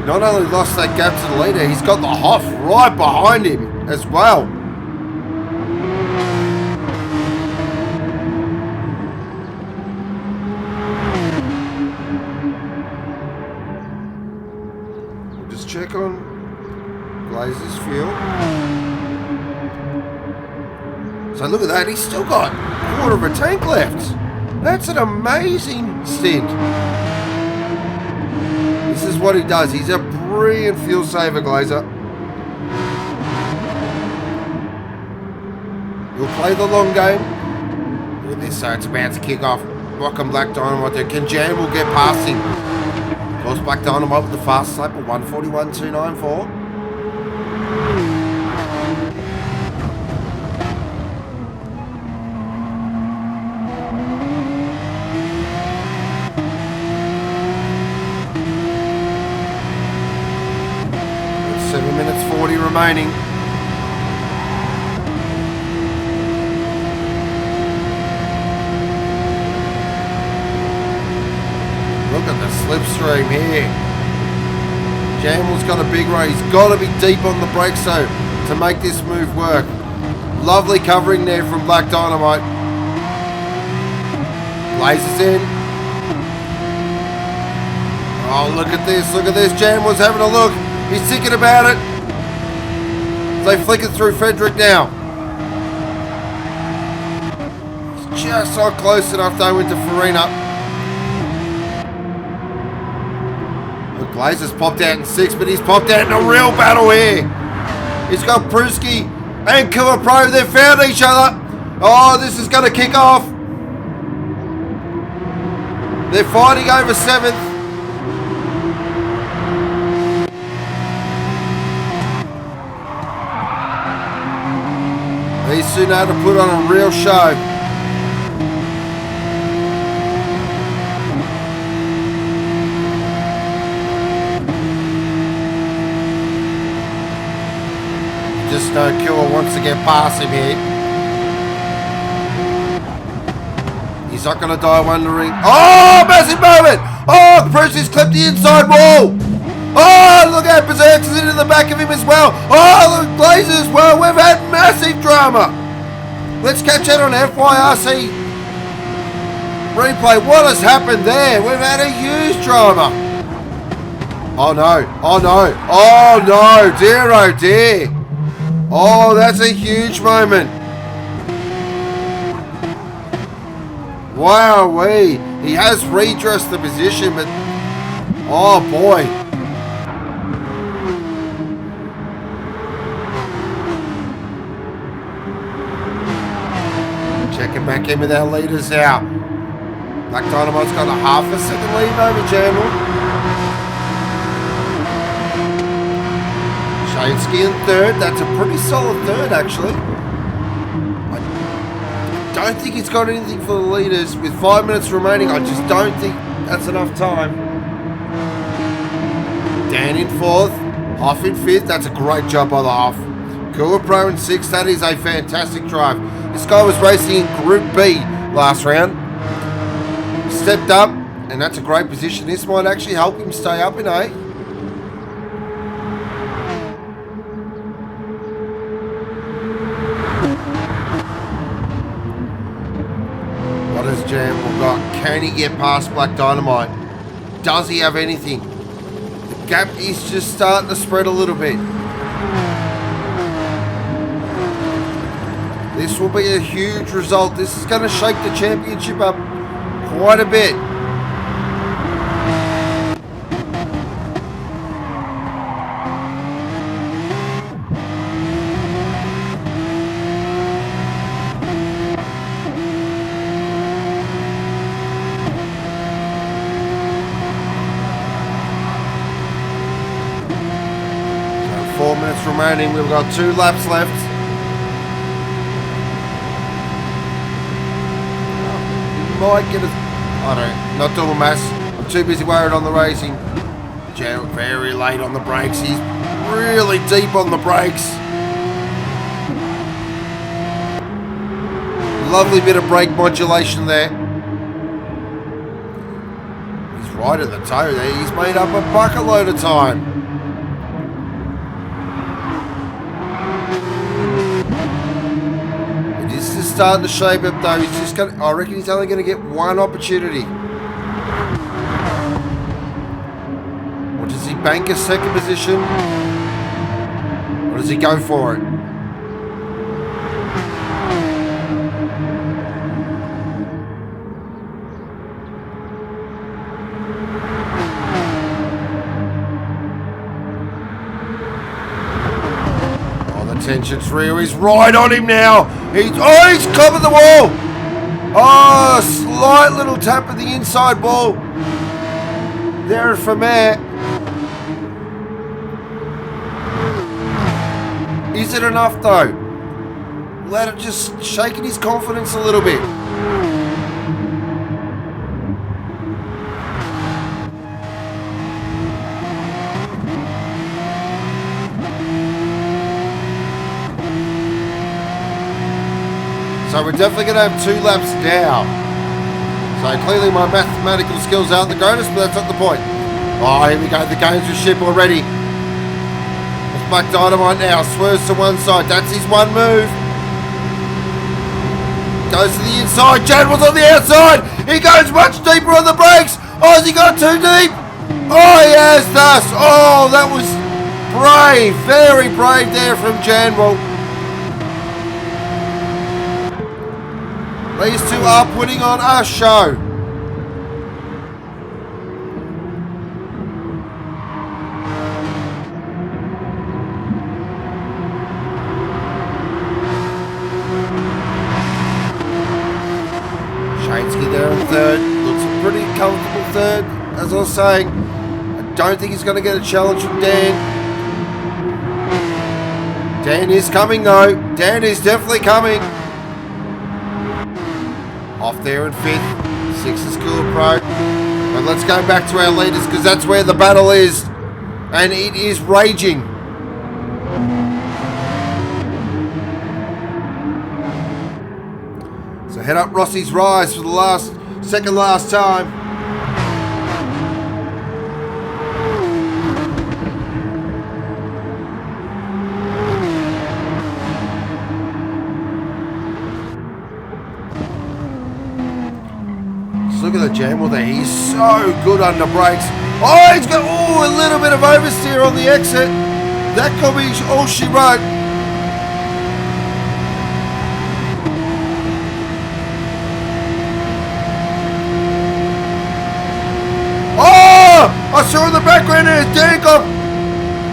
not only lost that gap to the leader, he's got the Hoff right behind him as well. Check on Glazer's fuel. So look at that, he's still got a quarter of a tank left. That's an amazing stint. This is what he does. He's a brilliant fuel saver, Glazer. He'll play the long game. Look at this, so it's about to kick off. Rock and Black Dynamite there. Can Jam will get past him. Of course, Black Dynamite with the fast lap of 1:41.294. It's 7 minutes 40 remaining. Look at the slipstream here. Jamwell's got a big run. He's got to be deep on the brakes though to make this move work. Lovely covering there from Black Dynamite. Blazes in. Oh, look at this. Look at this. Jamwell's having a look. He's thinking about it. They flick it through Frederick now. It's just not close enough though into Farina. Glazer's popped out in 6, but he's popped out in a real battle here. He's got Pruski and Killer Pro. They've found each other. Oh, this is going to kick off. They're fighting over 7th. These soon had to put on a real show. Just no Killer wants to get past him here. He's not going to die wondering. Oh, massive moment. Oh, Bruce has clipped the inside wall. Oh, look at Berserk's into the back of him as well. Oh, look, Blazers. Well, we've had massive drama. Let's catch that on FYRC replay. What has happened there? We've had a huge drama. Oh no, oh no, oh no, dear oh dear. Oh, that's a huge moment. Wowee. He has redressed the position, but oh boy. Checking back in with our leaders now. Black Dynamite's got a half a second lead over General. Shadeski in third. That's a pretty solid third, actually. I don't think he's got anything for the leaders. With 5 minutes remaining, I just don't think that's enough time. Dan in fourth. Hoff in fifth. That's a great job by the Hoff. Kua Pro in sixth. That is a fantastic drive. This guy was racing in Group B last round. Stepped up, and that's a great position. This might actually help him stay up in A. What has Jamble got? Can he get past Black Dynamite? Does he have anything? The gap is just starting to spread a little bit. This will be a huge result. This is going to shake the championship up quite a bit. So 4 minutes remaining. We've got 2 laps left. Might get a... I don't know. Not doing mass. I'm too busy worried on the racing. Gerald very late on the brakes. He's really deep on the brakes. Lovely bit of brake modulation there. He's right at the toe there. He's made up a bucket load of time. This is starting to shape up though. He's just going. I reckon he's only going to get one opportunity. Or does he bank a second position? Or does he go for it? Tension's real. He's right on him now. He's covered the wall. Oh, slight little tap of the inside wall. There from there. Is it enough though? Let it just shaking his confidence a little bit. So we're definitely going to have 2 laps now. So clearly my mathematical skills aren't the greatest, but that's not the point. Oh, here we go. The games with ship already. It's Black Dynamite now. Swerves to one side. That's his one move. Goes to the inside. Jadwell's on the outside. He goes much deeper on the brakes. Oh, has he got too deep? Oh, he has thus. Oh, that was brave. Very brave there from Jadwell. These two are putting on a show. Shadesky there in third. Looks a pretty comfortable third. As I was saying, I don't think he's going to get a challenge from Dan. Dan is coming though. Dan is definitely coming. Off there in fifth. 6 is Cool Pro. But let's go back to our leaders because that's where the battle is. And it is raging. So head up Rossi's Rise for the second last time. Look at the Jamwell there. He's so good under brakes. Oh, he's got a little bit of oversteer on the exit. That could be all she wrote. Oh, I saw in the background there,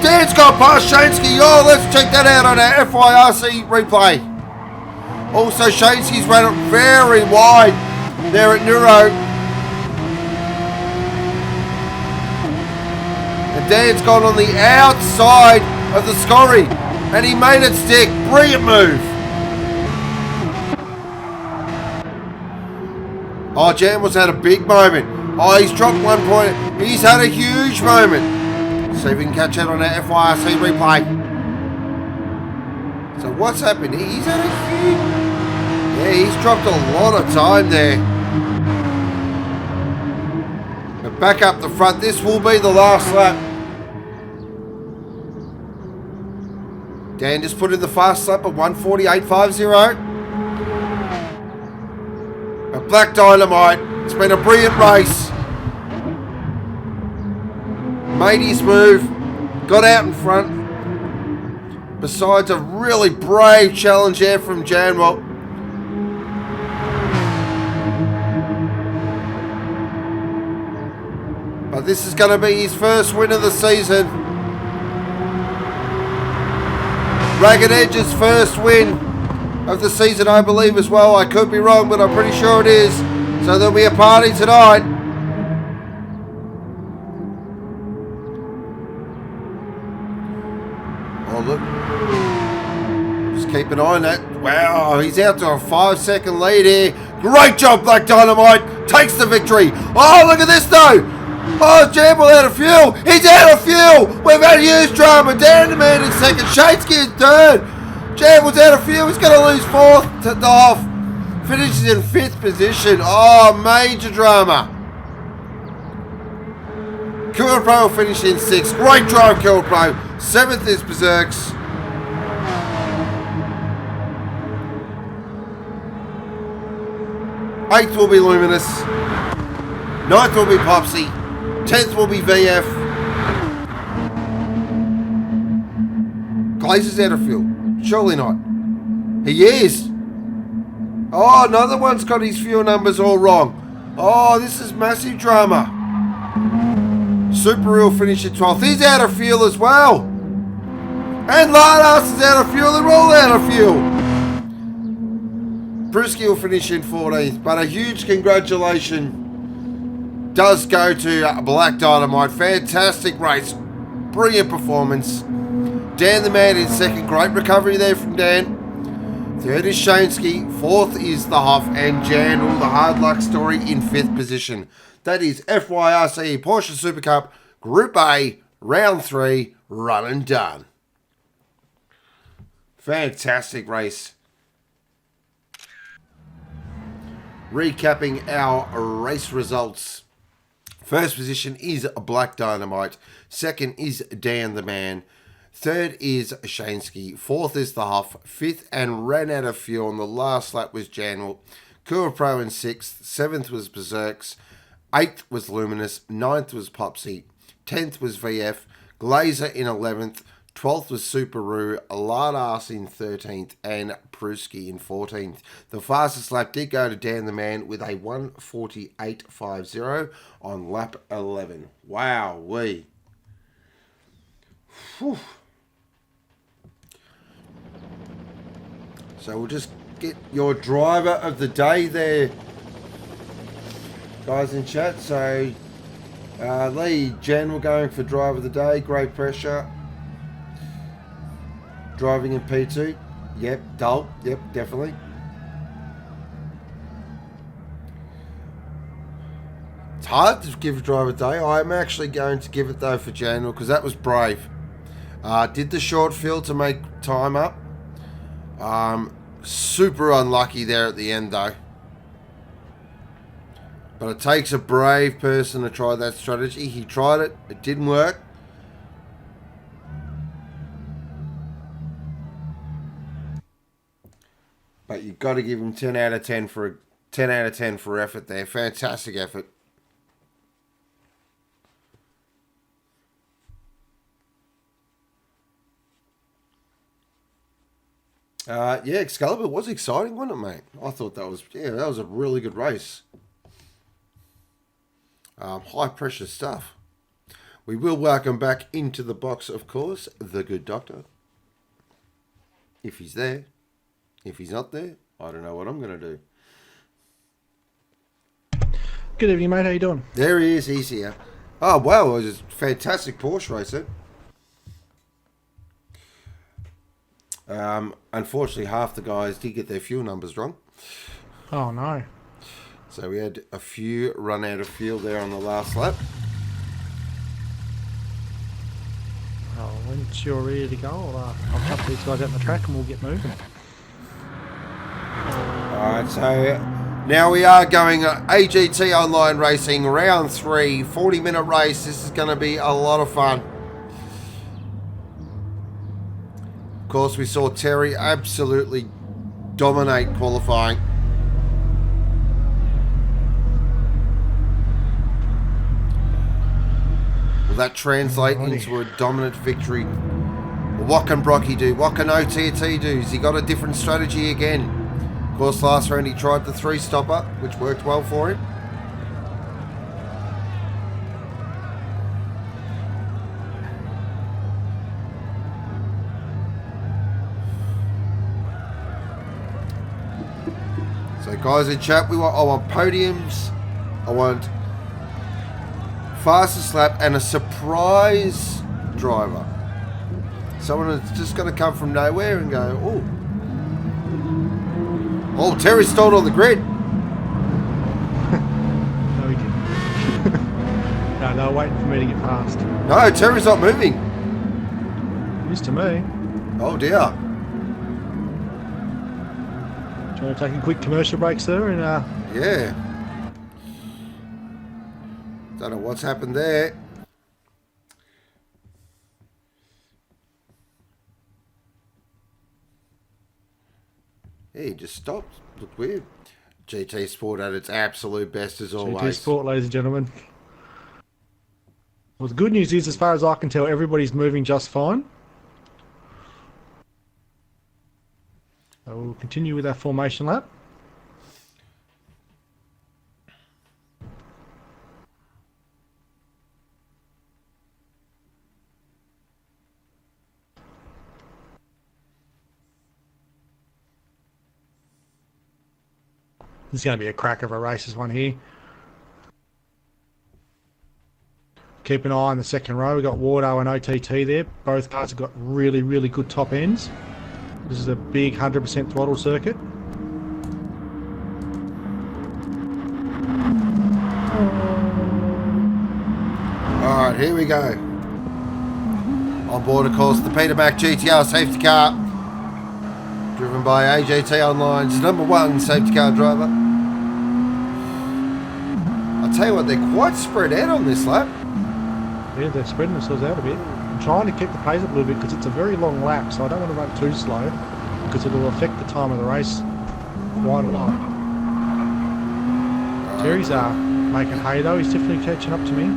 Dan's got past Shansky. Oh, let's check that out on our FYRC replay. Also, Shansky's ran it very wide there at Neuro. And Dan's gone on the outside of the Scorry. And he made it stick. Brilliant move. Oh, Jamwell's had a big moment. Oh, he's dropped 1 point. He's had a huge moment. See if we can catch that on our FYRC replay. So what's happened? He's had a huge... Yeah, he's dropped a lot of time there. But back up the front. This will be the last lap. Dan just put in the fast lap of 1:48.50. A Black Dynamite. It's been a brilliant race. Made his move. Got out in front. Besides a really brave challenge there from Janwell. But this is going to be his first win of the season. Ragged Edge's first win of the season, I believe, as well. I could be wrong, but I'm pretty sure it is. So there'll be a party tonight. Oh, look. Just keep an eye on that. Wow, he's out to a 5-second lead here. Great job, Black Dynamite. Takes the victory. Oh, look at this, though. Oh, Jamwell out of fuel. He's out of fuel. We've had huge drama. Dan the man in second. Shadesky in third. Jamwell's out of fuel. He's going to lose fourth to off. Finishes in 5th position. Oh, major drama. Killer Pro will finish in 6th. Great drive, Killer Pro. 7th is Berserks. 8th will be Luminous. 9th will be Popsy. 10th will be VF. Glazer's out of fuel. Surely not. He is. Oh, another one's got his fuel numbers all wrong. Oh, this is massive drama. Supra will finish at 12th. He's out of fuel as well. And Lardass is out of fuel. They're all out of fuel. Brewski will finish in 14th. But a huge congratulations does go to Black Dynamite. Fantastic race. Brilliant performance. Dan the man in second. Great recovery there from Dan. Third is Shansky. 4th is the Huff. And Janwell, the hard luck story, in 5th position. That is FYRC Porsche Super Cup Group A, Round 3, run and done. Fantastic race. Recapping our race results. First position is Black Dynamite. Second is Dan the Man. Third is Shansky. 4th is the Huff. 5th and ran out of fuel. And the last lap was Janwell. Kura Pro in 6th. 7th was Berserks. 8th was Luminous. 9th was Popsy. 10th was VF. Glazer in 11th. 12th was Subaru, Lardass in 13th, and Pruski in 14th. The fastest lap did go to Dan the Man with a 1:48.50 on lap 11. Wow, wee. Whew. So we'll just get your driver of the day there, guys in chat. So Lee Janwell going for driver of the day. Great pressure. Driving in P2. Yep. Dull. Yep, definitely. It's hard to give a driver of the day. I'm actually going to give it though for Janwell because that was brave. Did the short field to make time up. Super unlucky there at the end though. But it takes a brave person to try that strategy. He tried it. It didn't work. But you've got to give him 10 out of 10 for 10 out of 10 for effort there. Fantastic effort. Yeah, Excalibur was exciting, wasn't it, mate? I thought that was a really good race. High pressure stuff. We will welcome back into the box, of course, the good doctor. If he's there. If he's not there, I don't know what I'm going to do. Good evening, mate. How you doing? There he is. He's here. Oh, wow. It was a fantastic Porsche race, eh? Unfortunately, half the guys did get their fuel numbers wrong. Oh, no. So we had a few run out of fuel there on the last lap. Oh, once you're ready to go, I'll cut these guys out the track and we'll get moving. Alright, so now we are going AGT Online Racing, round 3, 40-minute race. This is going to be a lot of fun. Of course, we saw Terry absolutely dominate qualifying. Will that translate into a dominant victory? What can Brocky do? What can OTT do? Has he got a different strategy again? Of course, last round he tried the 3-stopper, which worked well for him. So guys in chat, I want podiums, I want fastest lap and a surprise driver. Someone that's just going to come from nowhere and go, oh, Terry stalled on the grid. No, he didn't. No, they were waiting for me to get past. No, Terry's not moving. It is to me. Oh dear. Trying to take a quick commercial break, sir, and yeah. Don't know what's happened there. Yeah, he just stopped. Looked weird. GT Sport at its absolute best as always. GT Sport, ladies and gentlemen. Well, the good news is, as far as I can tell, everybody's moving just fine. So we'll continue with our formation lap. This is going to be a crack of a race, this one here. Keep an eye on the second row. We've got Wardo and OTT there. Both cars have got really, really good top ends. This is a big 100% throttle circuit. Alright, here we go. On board, of course, the Petermac GTR safety car. Driven by AGT Online's #1 safety car driver. I'll tell you what, they're quite spread out on this lap. Yeah, they're spreading themselves out a bit. I'm trying to keep the pace up a little bit because it's a very long lap, so I don't want to run too slow because it'll affect the time of the race quite a lot. Terry's making hay though, he's definitely catching up to me.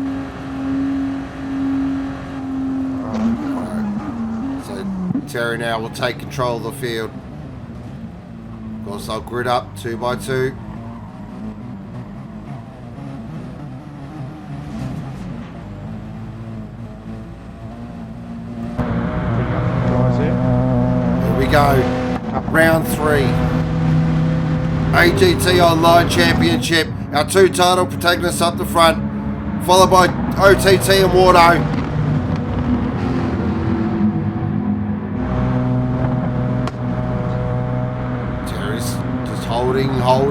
Alright. So Terry now will take control of the field. Of course, I'll grid up 2 by 2. Go. Round 3. AGT Online Championship. Our 2 title protagonists up the front, followed by OTT and Wardo. Terry's just holding. Oh,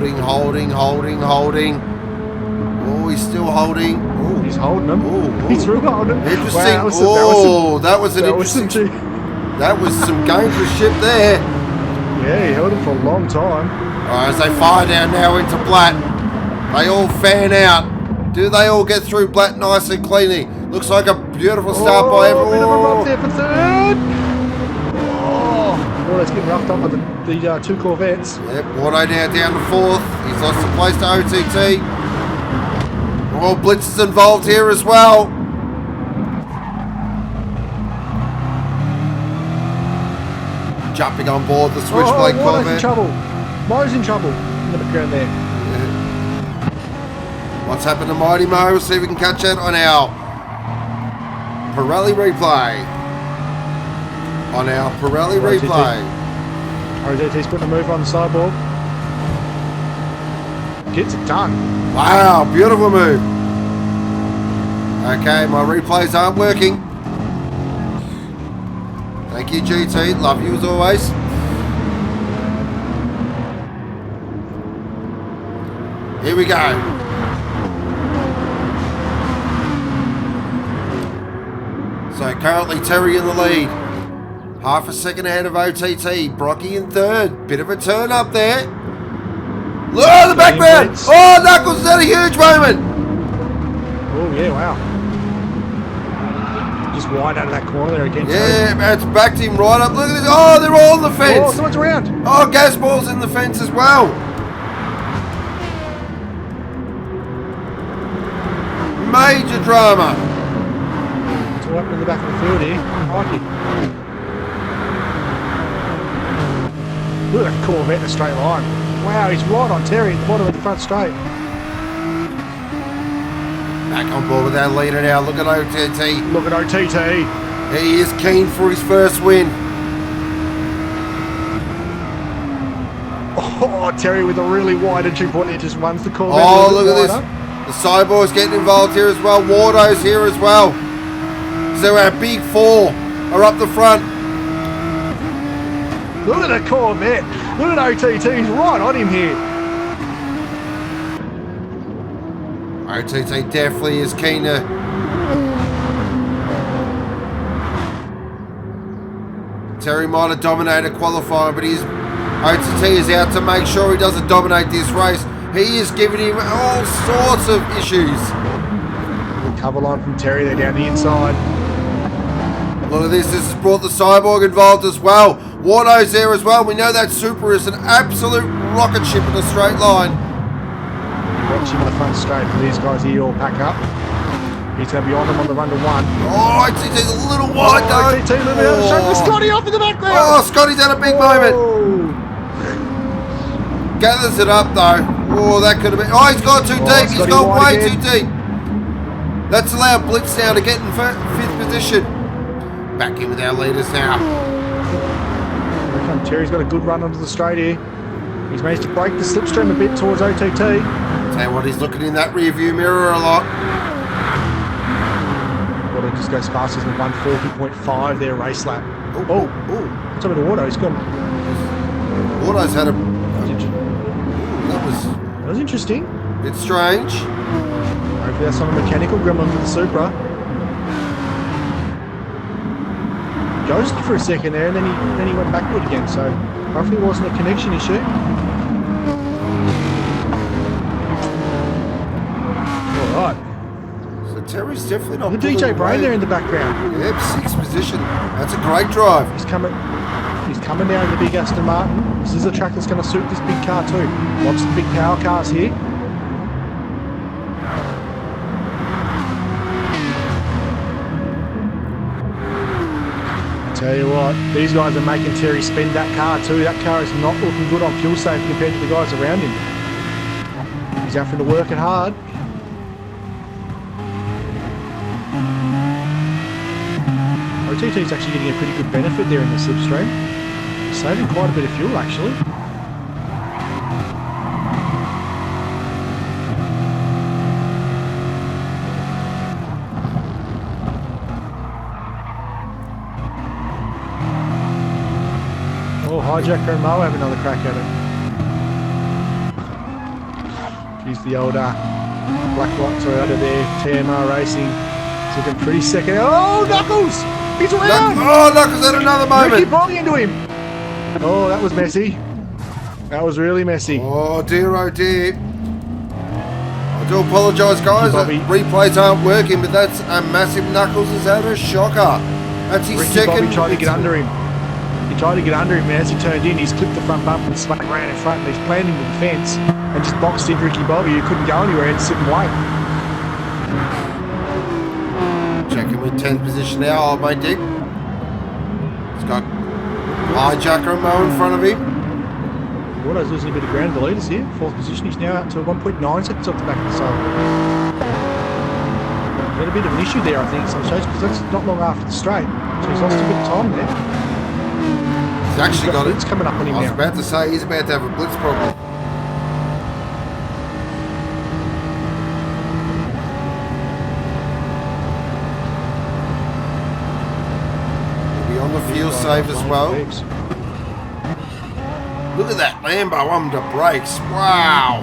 he's still holding. Ooh, he's holding them. Ooh, he's through holding them. Interesting. Wow, that was an interesting. That was some dangerous shit there. Yeah, he held him for a long time. Alright, as they fire down now into Blatt. They all fan out. Do they all get through Blatt nice and cleanly? Looks like a beautiful start by everyone. Bit of a rub there for third. Oh. Wardo's getting roughed up by the two Corvettes. Yep, Wardo now down to 4th. He's lost the place to OTT. Oh, Blitz is involved here as well. Jumping on board the Switchblade Wardo's Corvette. in trouble. Mo's in trouble in the background there. What's happened to Mighty Mo? We'll see if we can catch that on our Pirelli replay. On our Pirelli replay. RZT's putting a mover on the sideboard. Gets it done. Wow, beautiful move. Okay, my replays aren't working. Thank you, GT. Love you as always. Here we go. So currently Terry in the lead. Half a second ahead of OTT. Brocky in 3rd. Bit of a turn up there. Look at the background. Oh, Knuckles is at a huge moment. Oh, yeah, wow. Just wide out of that corner there again. Yeah, man, it's backed him right up. Look at this. Oh, they're all on the fence. Oh, someone's around. Oh, Gasball's in the fence as well. Major drama. What's happening in the back of the field here? Crikey. Look at that Corvette in a straight line. Wow, he's right on Terry at the bottom of the front straight. Back on board with our leader now. Look at OTT. Look at OTT. He is keen for his first win. Oh, Terry with a really wide entry point. He just runs the Corvette. Oh, look at this. The Cyborg's getting involved here as well. Wardo's here as well. So our big 4 are up the front. Look at the Corvette. Look at OTT. He's right on him here. OTT definitely is keen to... Terry might have dominated qualifying, but OTT is out to make sure he doesn't dominate this race. He is giving him all sorts of issues. Good cover line from Terry there down the inside. Look at this. This has brought the Cyborg involved as well. Wardo's there as well. We know that Supra is an absolute rocket ship in a straight line. Watch him on the front straight. These guys here all pack up. He's going to be on them on the run to 1. Oh, OTT's a little wide though. OTT a little bit out of shape. There's Scotty off in the background. Oh, Scotty's had a big moment. Gathers it up though. Oh, that could have been... Oh, he's gone too deep. He's gone way too deep. That's allowed Blitz now to get in 5th position. Back in with our leaders now. Terry's got a good run onto the straight here. He's managed to break the slipstream a bit towards OTT. Tell you what, he's looking in that rear view mirror a lot. Wardo just goes faster than 140.5 there race lap. Oh. What's up with Wardo? He's gone. Wardo's had a... That was interesting. a bit strange. Hopefully that's not a mechanical gremlin for the Supra. Ghosted for a second there, and then he went backward again. So hopefully it wasn't a connection issue. All right. So Terry's definitely not... The DJ Brain there in the background. Yep, 6th position. That's a great drive. He's coming down in the big Aston Martin. This is a track that's going to suit this big car too. Lots of big power cars here. Tell you what, these guys are making Terry spend that car too. That car is not looking good on fuel safety compared to the guys around him. He's having to work it hard. OTT's actually getting a pretty good benefit there in the slipstream. Saving quite a bit of fuel actually. Oh, Hijacker and Mo have another crack at it. Here's the old black white Toyota there, TMR Racing. It's looking pretty second. Oh, Knuckles! He's around! Oh, Knuckles had another moment. Ricky brought into him. Oh, that was messy. That was really messy. Oh dear, oh dear. I do apologise, guys. Bobby. Replays aren't working, but that's a massive... Knuckles has had a shocker. That's his Ricky second... Bobby tried to get under him. He tried to get under him, and as he turned in, he's clipped the front bumper and smack ran in front, and he's planted into the fence and just boxed in Ricky Bobby, who couldn't go anywhere and sit and wait. Checking with 10th position now, old mate Dick. He's got Hijacker and Mo in front of him. Wardo's losing a bit of ground to the leaders here. 4th position, he's now out to 1.9 seconds off the back of the side. Had a bit of an issue there, I think, some shows, because that's not long after the straight. So he's lost a bit of time there. He's actually got blitz coming up on him now. I was about to say, he's about to have a blitz problem. He'll be on the fuel save as well. Look at that Lambo under brakes. Wow.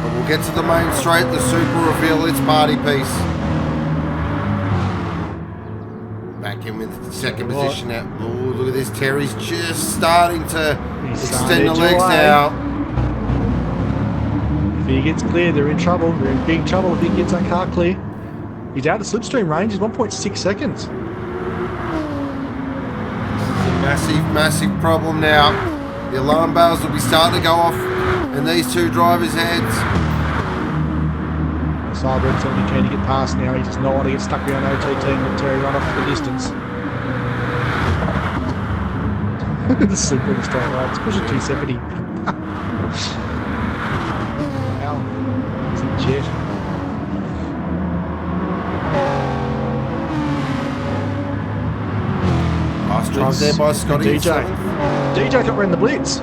But we'll get to the main straight. The Supra reveal its party piece. Back in with the second position now. Oh, look at this. Terry's just starting to extend the legs out. If he gets clear, they're in trouble. They're in big trouble if he gets that car clear. He's out of slipstream range. He's 1.6 seconds. Massive problem now. The alarm bells will be starting to go off in these two drivers' heads. Cyber's only keen to get past now. He does not want to get stuck behind OTT and let Terry run off to the distance. The Supra in the straight line. It's pushing 270. Wow. It's a jet. Nice drive there by Scotty. DJ got around the blitz.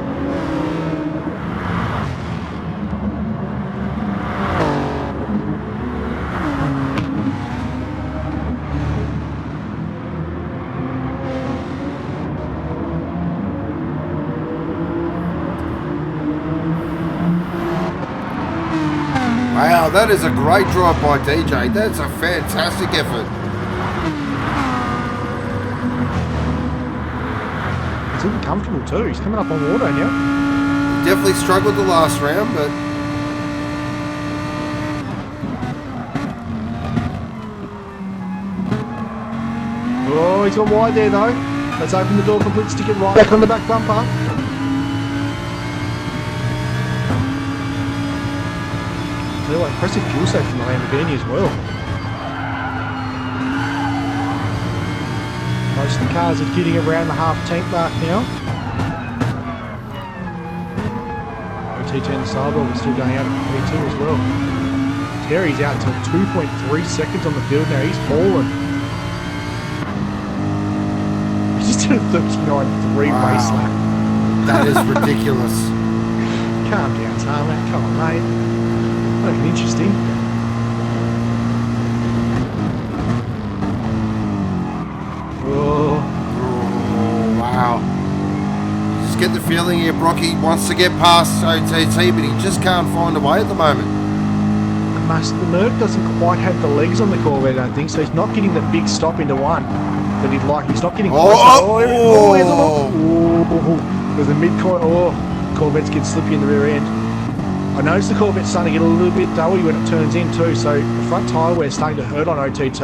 Wow, that is a great drive by DJ. That's a fantastic effort. He's looking comfortable too. He's coming up on Wardo now. He definitely struggled the last round, but oh, he's gone wide there though. Let's open the door for Blitz to get right back on the back bumper. Tell you what, impressive fuel save from the Lamborghini as well. Most of the cars are getting around the half tank mark now. OTT and the Cyborg are still going out at P2 as well. Terry's out until 2.3 seconds on the field now. He's fallen. He's just did a 39.3 race lap. That is ridiculous. Calm down, Tarmac. Come on, mate. Looking interesting. Oh, wow. Just get the feeling here Brocky wants to get past OTT, but he just can't find a way at the moment. The Merc doesn't quite have the legs on the Corvette, I don't think, so he's not getting the big stop into one that he'd like. He's not getting there's a mid-coil. Oh, Corvettes get slippy in the rear end. I noticed the Corvette's starting to get a little bit doughy when it turns in too, so the front tyre wear's starting to hurt on OTT.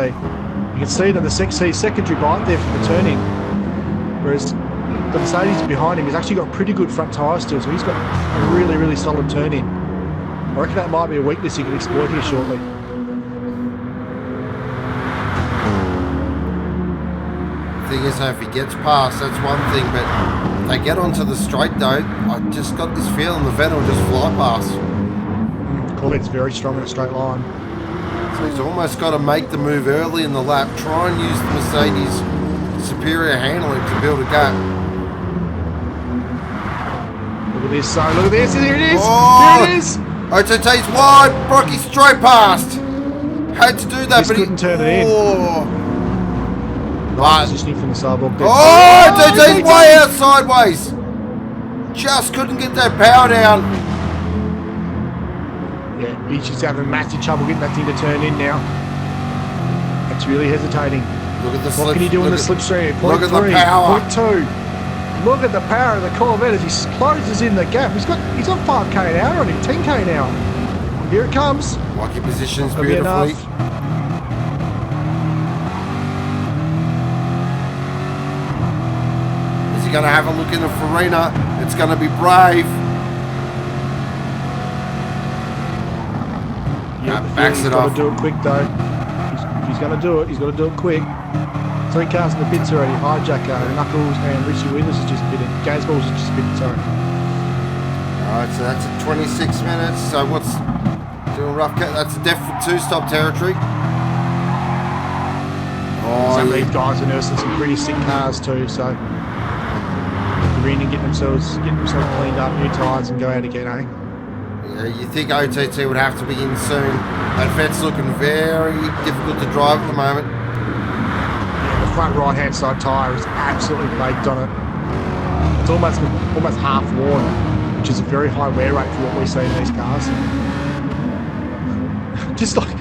You can see it in the secondary bite there from the turn-in, whereas the Mercedes behind him has actually got pretty good front tyre still, so he's got a really, really solid turn-in. I reckon that might be a weakness he can exploit here shortly. The thing is, though, if he gets past, that's one thing, but if they get onto the straight, though, I just got this feeling the Vettel will just fly past. Corvette's very strong in a straight line. So he's almost got to make the move early in the lap, try and use the Mercedes' superior handling to build a gap. Look at this, look at this, there it is! Oh, there it is! OTT's wide, Brocky straight past. Had to do that, but he couldn't turn it in. Nice positioning from the Cyborg. Oh, OTT's way out sideways. Just couldn't get that power down. Yeah, he's just having massive trouble getting that thing to turn in now. It's really hesitating. Look at the slip. What can he do in the slipstream? Look at the power. 0.2. Look at the power of the Corvette as he closes in the gap. He's on 5k an hour on him, 10k an hour. Here it comes. Lucky positions beautifully. he going to have a look in the Farina? It's going to be brave. Yeah, backs it off. He's got to do it quick though. If he's going to do it, he's got to do it quick. 3 cars in the pits already. Hijacker, Knuckles, and Richie Withers has just bitten. Gazballs has just bitten, sorry. Alright, so that's at 26 minutes. So what's doing rough cut? That's a def 2-stop territory. Oh, Some of these guys are nursing some pretty sick cars too, so they're in and getting themselves cleaned up, new tyres, and go out again, eh? Yeah, you think OTT would have to be in soon. That vet's looking very difficult to drive at the moment. Yeah, the front right-hand side tyre is absolutely baked on it. It's almost half worn, which is a very high wear rate for what we see in these cars. Just like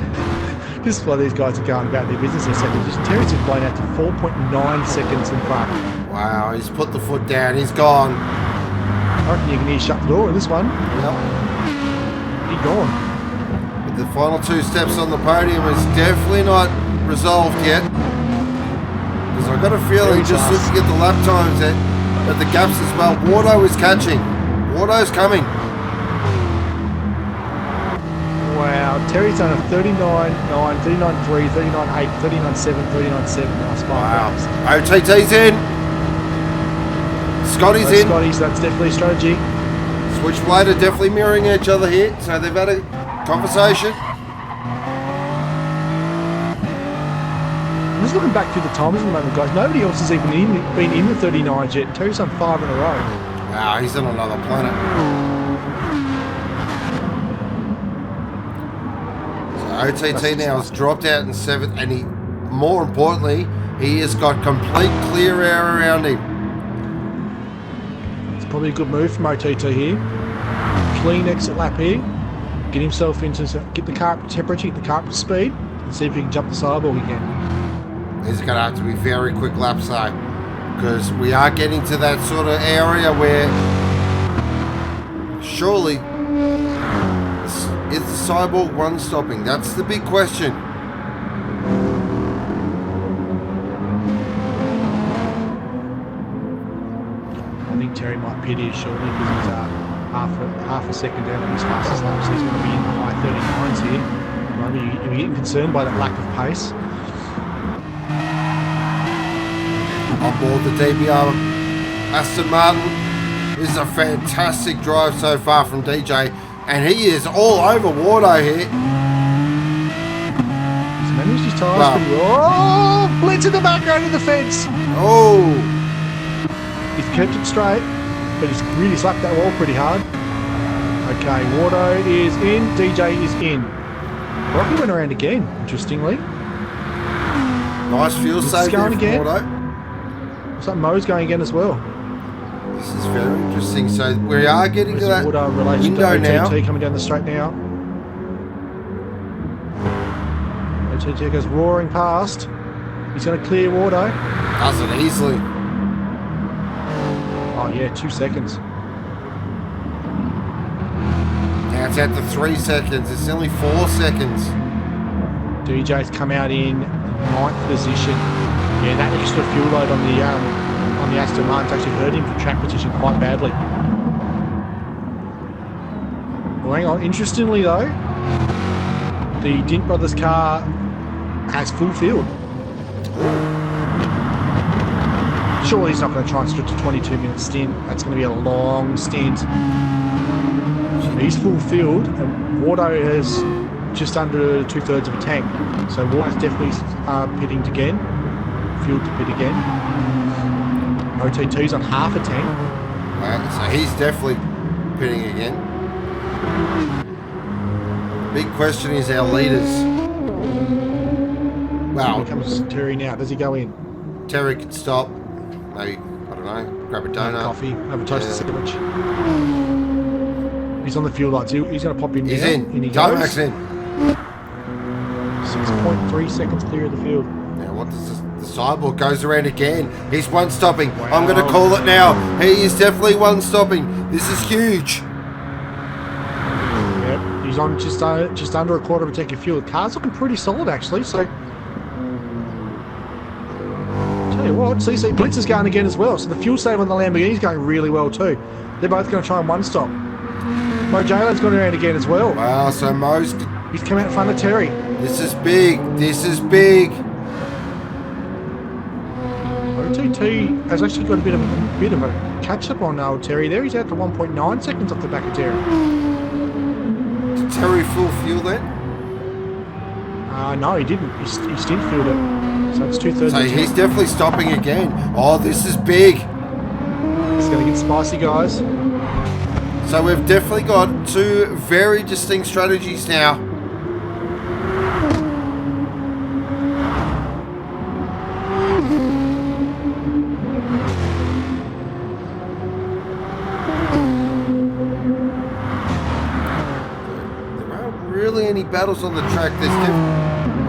these guys are going about their business, Terry's just blown out to 4.9 seconds in front. Wow, he's put the foot down, he's gone. I reckon you can hear shut the door in this one. Yep. He's gone. But the final 2 steps on the podium is definitely not resolved yet. Because I've got a feeling, just looking at the lap times at the gaps as well, Wardo is catching. Wardo's coming. Wow, Terry's done a 39.9, 39.3, 39.8, 39.7, 39.7 last 5 laps. Wow. OTT's in. Scotty's in. Scotty's, that's definitely a strategy. Switchblade are definitely mirroring each other here, so they've had a conversation. I'm just looking back through the timers at the moment, guys. Nobody else has even been in the 39s yet. Terry's done 5 in a row. Wow, he's on another planet. OTT now has dropped out in 7th, and more importantly, he has got complete clear air around him. It's probably a good move from OTT here. Clean exit lap here. Get himself get the car up to temperature, get the car up to speed, and see if he can jump the sidewalk again. These are going to have to be very quick laps though, because we are getting to that sort of area where surely is the Cyborg 1 stopping? That's the big question. I think Terry might pit here shortly because he's half a second down on his fastest lap, so he's going to be in the high 39s here. Maybe you're getting concerned by that lack of pace. On board the DBR Aston Martin. This is a fantastic drive so far from DJ. And he is all over Wardo here. He's managed his tyres pretty well. Oh, blitz in the background of the fence. Oh. He's kept it straight, but he's really slapped that wall pretty hard. Okay, Wardo is in, DJ is in. Brocky went around again, interestingly. Nice fuel save going from again. Wardo. So Mo's going again as well. This is very interesting. So we are getting to that window now. OTT coming down the straight now. OTT goes roaring past. He's going to clear Wardo. Does it easily. Oh yeah, 2 seconds. Now it's at the 3 seconds. It's only 4 seconds. DJ's come out in 9th position. Yeah, that extra fuel load on the Aston Martin's actually hurt him for track position quite badly. Well, hang on. Interestingly though, the Dint Brothers car has full field. Surely he's not going to try and stretch a 22-minute stint. That's going to be a long stint. He's full field, and Wardo has just under 2/3 of a tank. So Wardo's definitely pitting again. Fuel to pit again. OTT's on half a tank. Right, so he's definitely pitting again. Big question is our leaders. Wow. Here comes Terry now. Does he go in? Terry could stop. Maybe, I don't know, grab a donut. Coffee, have a toasted sandwich. He's on the fuel lights. He's going to pop in. He's now, in. And he Tarmac's in. 6.3 seconds clear of the field. Now what does the Cyborg goes around again? He's one stopping. Wow. I'm going to call it now. He is definitely one stopping. This is huge. Yep, he's on just under a quarter of a tank of fuel. The car's looking pretty solid actually. So tell you what, what? See, Blitzer's going again as well. So the fuel save on the Lamborghini's going really well too. They're both going to try and one stop. Mo Jalen's gone around again as well. Wow, so Mo's... He's come out in front of Terry. This is big. This is big. OTT has actually got a bit of a catch-up on old Terry there. He's out to 1.9 seconds off the back of Terry. Did Terry full fuel then? No, he didn't. He stint fueled it. So it's 2/3. So he's definitely stopping again. Oh, this is big. It's going to get spicy, guys. So we've definitely got two very distinct strategies now. Any battles on the track.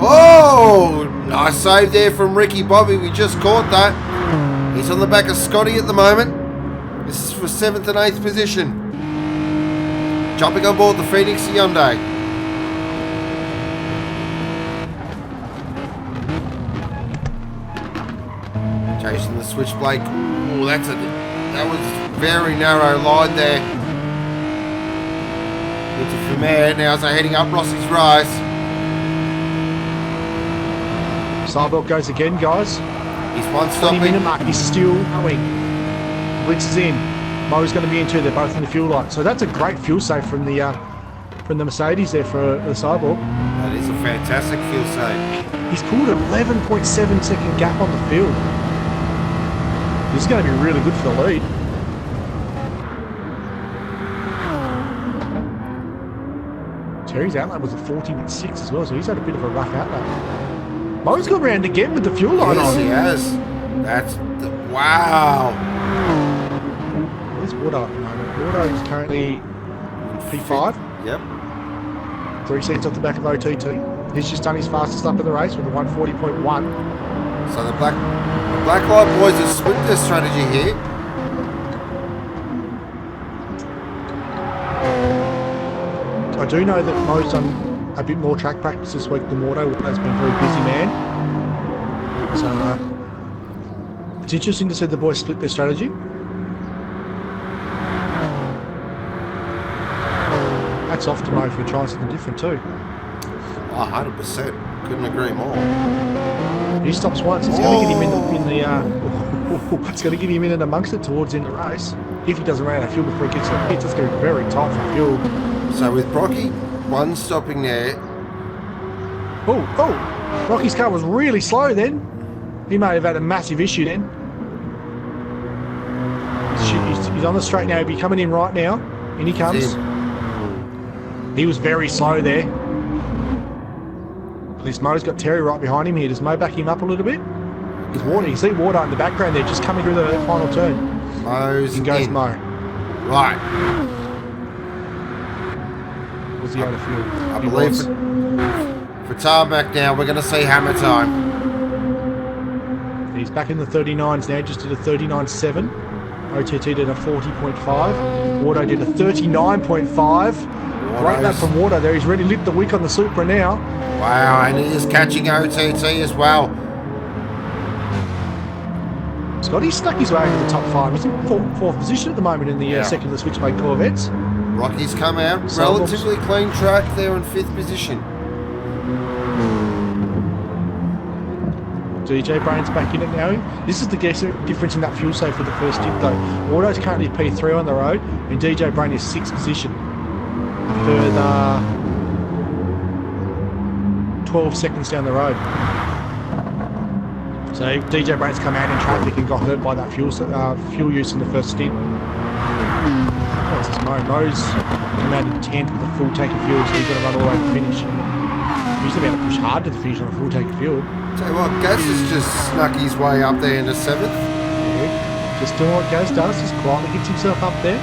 Oh, nice save there from Ricky Bobby. We just caught that. He's on the back of Scotty at the moment. This is for 7th and 8th position. Jumping on board the Phoenix Hyundai. Chasing the switchblade. Oh, that was a very narrow line there. Into Vermeer now as they're heading up Rossi's Rise. Sidewalk goes again, guys. He's one 20 stopping. minute mark. He's still going. Blitz is in. Mo's going to be in too. They're both in the fuel light. So that's a great fuel save from the Mercedes there for the Sidewalk. That is a fantastic fuel save. He's pulled an 11.7 second gap on the field. This is going to be really good for the lead. Terry's outlap was a 40.6 as well, so he's had a bit of a rough outlap. Mo's gone round again with the fuel line on. Yes, he has. Wow. Where's Wardo at the moment? Wardo is currently P5. Yep. 3 seconds off the back of OTT. He's just done his fastest lap of the race with a 140.1. So the Black Light boys have split their strategy here. I do know that Mo's done a bit more track practice this week than Wardo. Wardo's been a very busy man. So it's interesting to see the boys split their strategy. That's off to Mo for trying something different too. 100%. Couldn't agree more. He stops once. It's going to get him in the it's going to get him in and amongst it towards the end of the race. If he doesn't run out of fuel before he gets to the pits, it's going to be very tight for fuel. So with Brocky, one stopping there. Oh, Rocky's car was really slow then. He may have had a massive issue then. He's on the straight now. He'll be coming in right now. In he comes. He was very slow there. At least Mo's got Terry right behind him here. Does Mo back him up a little bit? There's Wardo. You can see Wardo in the background there, just coming through the final turn. Mo's in goes in. Mo. Right. Was he out of fuel? I believe for Tarmac now, we're going to see hammer time. He's back in the 39s now, just did a 39.7. OTT did a 40.5. Wardo did a 39.5. Great lap from Wardo there. He's ready to lift the wick on the Supra now. Wow, and he is catching OTT as well. Scotty stuck his way into the top 5. He's in fourth position at the moment in the second of the Switchblade Corvettes. Rocky's come out, relatively clean track there in 5th position. DJ Brain's back in it now. This is the difference in that fuel save for the first stint though. Wardo's currently P3 on the road and DJ Brain is 6th position. Further 12 seconds down the road. So DJ Brain's come out in traffic and got hurt by that fuel use in the first stint. This is Mo's come out in 10th with a full tank of fuel, so he's got to run all the way to the finish. He's about to push hard to the finish on a full tank of fuel. Tell you what, Gaz has just snuck his way up there into 7th. Yeah, just doing what Gaz does, just quietly gets himself up there.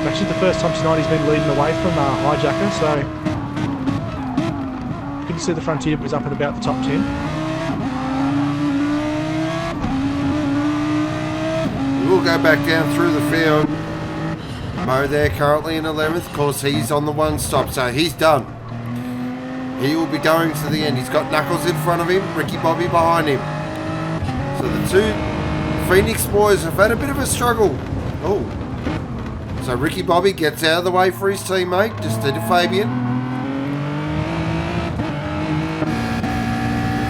It's actually the first time tonight he's been leading away from Hijacker, so you can see the Frontier was up at about the top 10. We'll go back down through the field. Mo there currently in 11th. Of course, he's on the one stop, so he's done. He will be going to the end. He's got Knuckles in front of him, Ricky Bobby behind him. So the two Phoenix boys have had a bit of a struggle. Oh. So Ricky Bobby gets out of the way for his teammate, just did Fabian.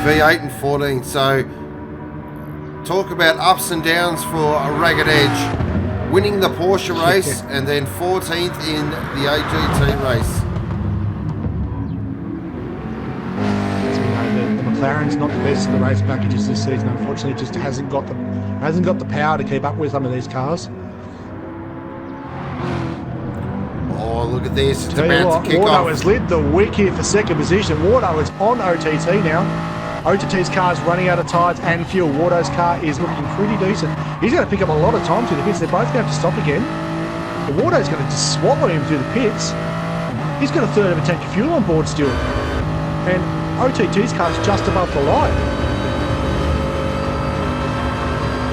V8 and 14. So talk about ups and downs for a Ragged Edge. Winning the Porsche race and then 14th in the AGT race. The McLaren's not the best of the race packages this season. Unfortunately, it just hasn't got the power to keep up with some of these cars. Oh, look at this! It's Tell about to kick Wardo off. has led the week here for second position. Wardo is on OTT now. OTT's car's running out of tyres and fuel. Wardo's car is looking pretty decent. He's going to pick up a lot of time through the pits. They're both going to have to stop again. But Wardo's going to just swallow him through the pits. He's got a third of a tank of fuel on board still. And OTT's car's just above the line.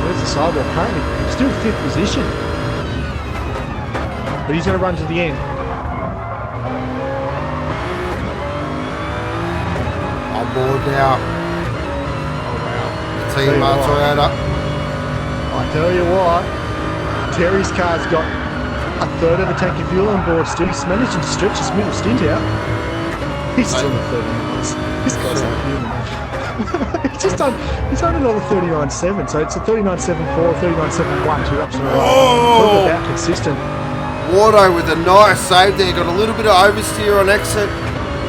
Where's the sidewalk? Currently still 5th position. But he's going to run to the end. On board now. Team Toyota. I tell you what, Terry's car's got a third of a tank of fuel on board still. He's managed to stretch his middle stint out. He's still in the 39s. This guy's not human. He's on another 39.7, so it's a 39.74, 39.71, 2 laps in a row. Oh! About consistent. Wardo with a nice save there. Got a little bit of oversteer on exit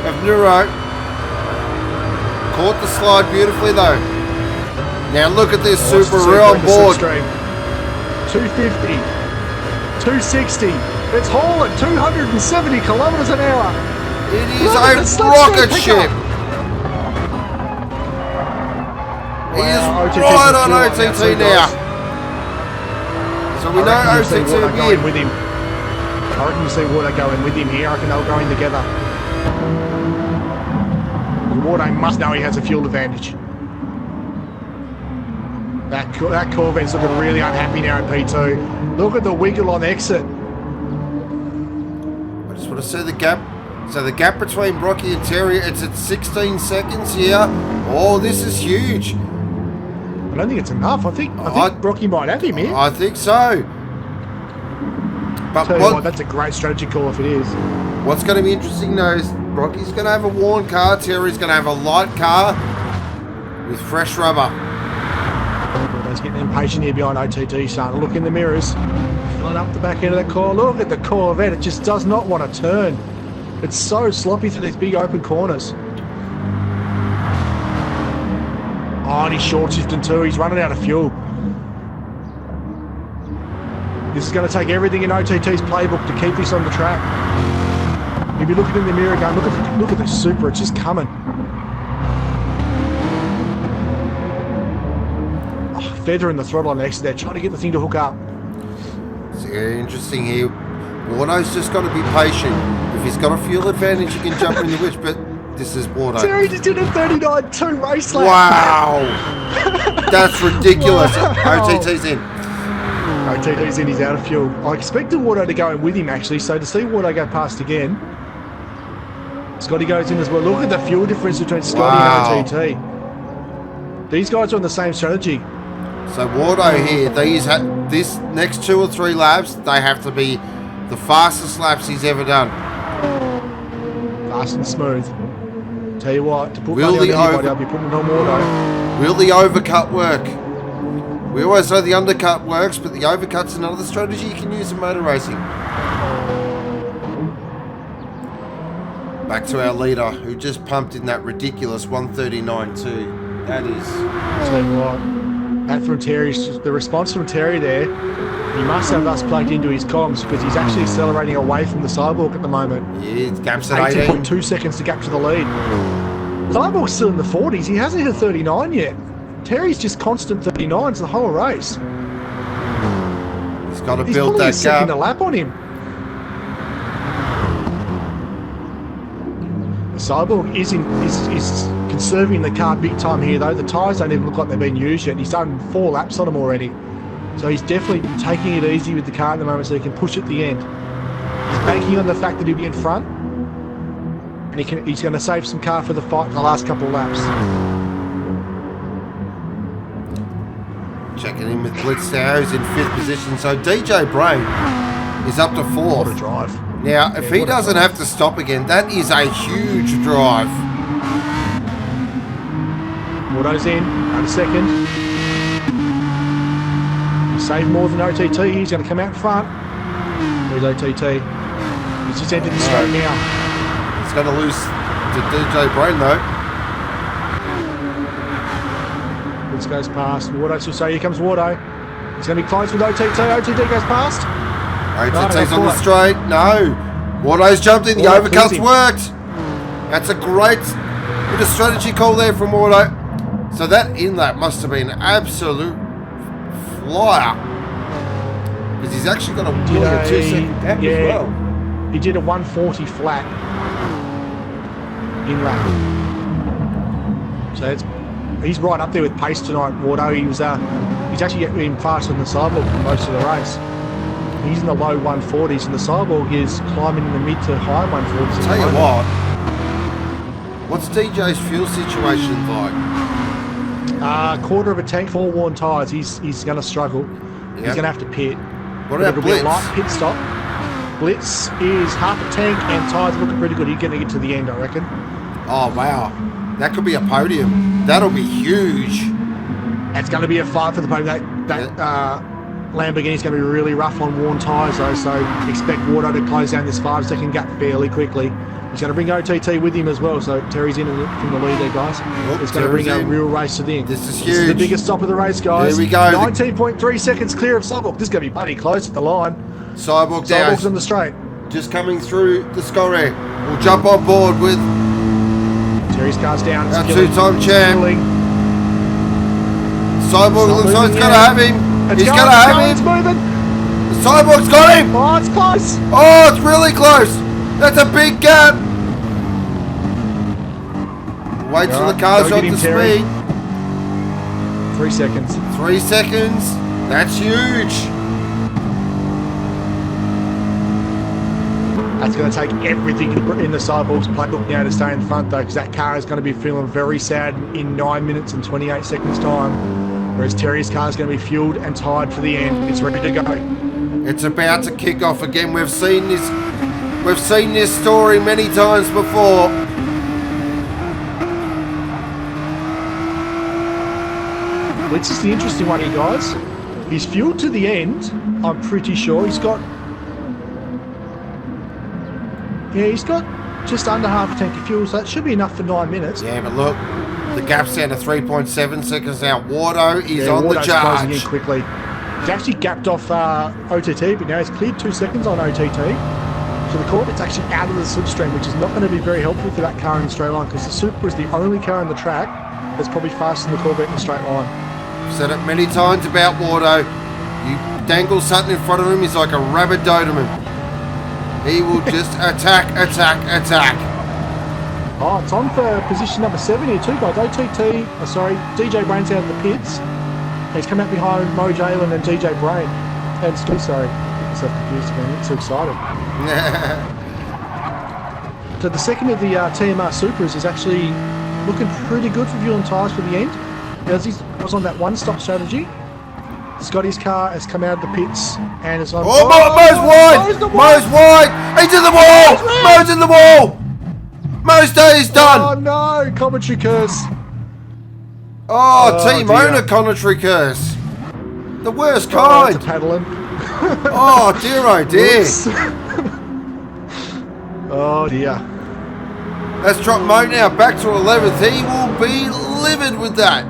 of Neuro. Caught the slide beautifully though. Now look at this Supra on board. 250, 260. It's hauling 270 kilometres an hour. It is a rocket ship. He is right on OTT now. So we know OTT again. With him. I reckon you see Wardo going with him here. I reckon they're going together. Wardo must know he has a fuel advantage. That Corvette's looking really unhappy now at P2. Look at the wiggle on exit. I just want to see the gap. So the gap between Brocky and Terry, it's at 16 seconds here. Oh, this is huge. I don't think it's enough. I think Brocky might have him here. I think so. But that's a great strategy call if it is. What's going to be interesting though is Brocky's going to have a worn car. Terry's going to have a light car with fresh rubber. He's getting impatient here behind OTT, starting to look in the mirrors. Filling up the back end of that car. Look at the Corvette. It just does not want to turn. It's so sloppy through these big open corners. Oh, and he's short shifting too. He's running out of fuel. This is going to take everything in OTT's playbook to keep this on the track. He'll be looking in the mirror going, look at the Supra. It's just coming. Feathering the throttle on the exit there, trying to get the thing to hook up. It's very interesting here. Wardo's just got to be patient. If he's got a fuel advantage, he can jump in the witch, but this is Wardo. Terry just did a 39.2 race lap. Wow! That's ridiculous. Wow. OTT's in. OTT's in, he's out of fuel. I expected Wardo to go in with him actually, so to see Wardo go past again. Scotty goes in as well. Look at the fuel difference between Scotty and OTT. These guys are on the same strategy. So Wardo here, this next 2 or 3 laps, they have to be the fastest laps he's ever done. Fast and smooth. Tell you what, to put money on anybody, I'll be putting it on Wardo. Will the overcut work? We always know the undercut works, but the overcut's another strategy you can use in motor racing. Back to our leader, who just pumped in that ridiculous 139.2. That is... I'll tell you what. That from Terry's, the response from Terry there, he must have us plugged into his comms because he's actually accelerating away from the sidewalk at the moment. Yeah, it's gaps at 18. 18.2 seconds to capture the lead. Sidewalk's still in the 40s. He hasn't hit 39 yet. Terry's just constant 39s the whole race. He's got to build that gap. He's probably a second a lap on him. The Cyborg is conserving the car big time here though. The tyres don't even look like they've been used yet. He's done 4 laps on them already. So he's definitely taking it easy with the car at the moment so he can push at the end. He's banking on the fact that he'll be in front. And he's going to save some car for the fight in the last couple of laps. Checking in with Blitz now, who's in 5th position. So DJ Brain is up to 4th. What a drive. Now, if he doesn't have to stop again, that is a huge drive. Wardo's in, under second. He's saved more than OTT. He's going to come out front. There's OTT. He's just entered the straight now. He's going to lose to DJ Brain, though. This goes past. Wardo, so here comes Wardo. He's going to be close with OTT. OTT goes past. OTT's on the straight. No. Wardo's jumped in. The overcut's worked. That's a great bit of strategy call there from Wardo. So that inlet must have been an absolute flyer. Because he's actually got a 2-second gap as well. He did a 140 flat in lap. So he's right up there with pace tonight, Wardo. He's actually getting faster than the Cyborg for most of the race. He's in the low 140s, and the Cyborg is climbing in the mid to high 140s. Tell you what, what's DJ's fuel situation like? Quarter of a tank, forewarned tyres. He's going to struggle. Yep. He's going to have to pit. What about Blitz? Be a light pit stop. Blitz is half a tank, and tyres looking pretty good. He's going to get to the end, I reckon. Oh wow, that could be a podium. That'll be huge. It's going to be a fight for the podium. That Lamborghini's going to be really rough on worn tyres though, so expect Wardo to close down this 5-second gap fairly quickly. He's going to bring OTT with him as well, so Terry's in from the lead there, guys. It's going to bring a real race to the end. This is huge. This is the biggest stop of the race, guys. Here we go. 19.3 seconds clear of Cyborg. This is going to be bloody close at the line. Cyborg's on the straight. Just coming through the Scorre. We'll jump on board with Terry's car's down. our 2-time champ. Cyborg looks like it's going to have him. He's going to have him. It's moving. The Cyborg's got him. Oh, it's close. Oh, it's really close. That's a big gap. Wait till the car's up to speed. 3 seconds. 3 seconds. That's huge. That's going to take everything in the Cyborg's playbook now to stay in front, though, because that car is going to be feeling very sad in 9 minutes and 28 seconds time. Whereas Terry's car is going to be fueled and tired for the end. It's ready to go. It's about to kick off again. We've seen this story many times before. This is the interesting one here, guys. He's fueled to the end, I'm pretty sure. He's got just under half a tank of fuel, so that should be enough for 9 minutes. Yeah, but look, the gap's down to 3.7 seconds now. Wardo is on the charge. Closing in quickly. He's actually gapped off OTT, but now he's cleared 2 seconds on OTT. So the Corvette's actually out of the slipstream, which is not going to be very helpful for that car in the straight line, because the Supra is the only car on the track that's probably faster than the Corvette in the straight line. I've said it many times about Wardo. You dangle something in front of him, he's like a rabid Doberman. He will just attack. Oh, it's on for position number 7 here too, guys. DJ Brain's out of the pits. He's come out behind Mo Jalen and DJ Brain. And Stu, sorry. I'm myself confused again. I'm so excited. So the second of the TMR Supras is actually looking pretty good for fuel and tyres for the end. As he was on that one-stop strategy, Scotty's car has come out of the pits and is on. Oh, Mo's wide! He's in the wall! Mo's in the wall! Mo's day is done! Oh no, commentary curse. Oh, team owner commentary curse. The worst kind. Paddling. Oh dear, oh dear. Oh dear. Let's drop Mo now back to 11th. He will be livid with that.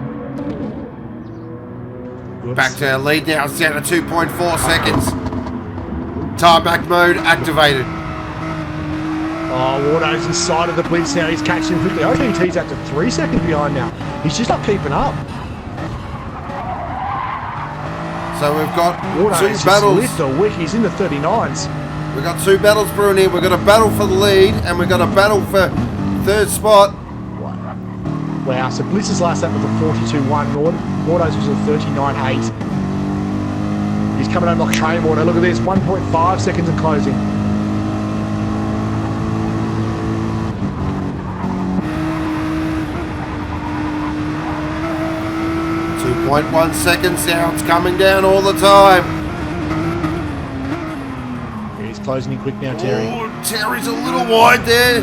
Whoops. Back to our lead now. It's down to 2.4 seconds. Tarmac mode activated. Oh, Wardo's inside of the blitz now. He's catching quickly. OTT's up to 3 seconds behind now. He's just not keeping up. So we've got Wardo two battles. Lift a wick. He's in the 39s. We've got two battles brewing here. We've got a battle for the lead and we've got a battle for third spot. Wow, so Blitz's last lap was a 42.1. Wardo's was a 39.8. He's coming home like a train, Wardo. Look at this, 1.5 seconds in closing. 0.1 seconds now. It's coming down all the time. He's closing in quick now, Terry. Oh, Terry's a little wide there.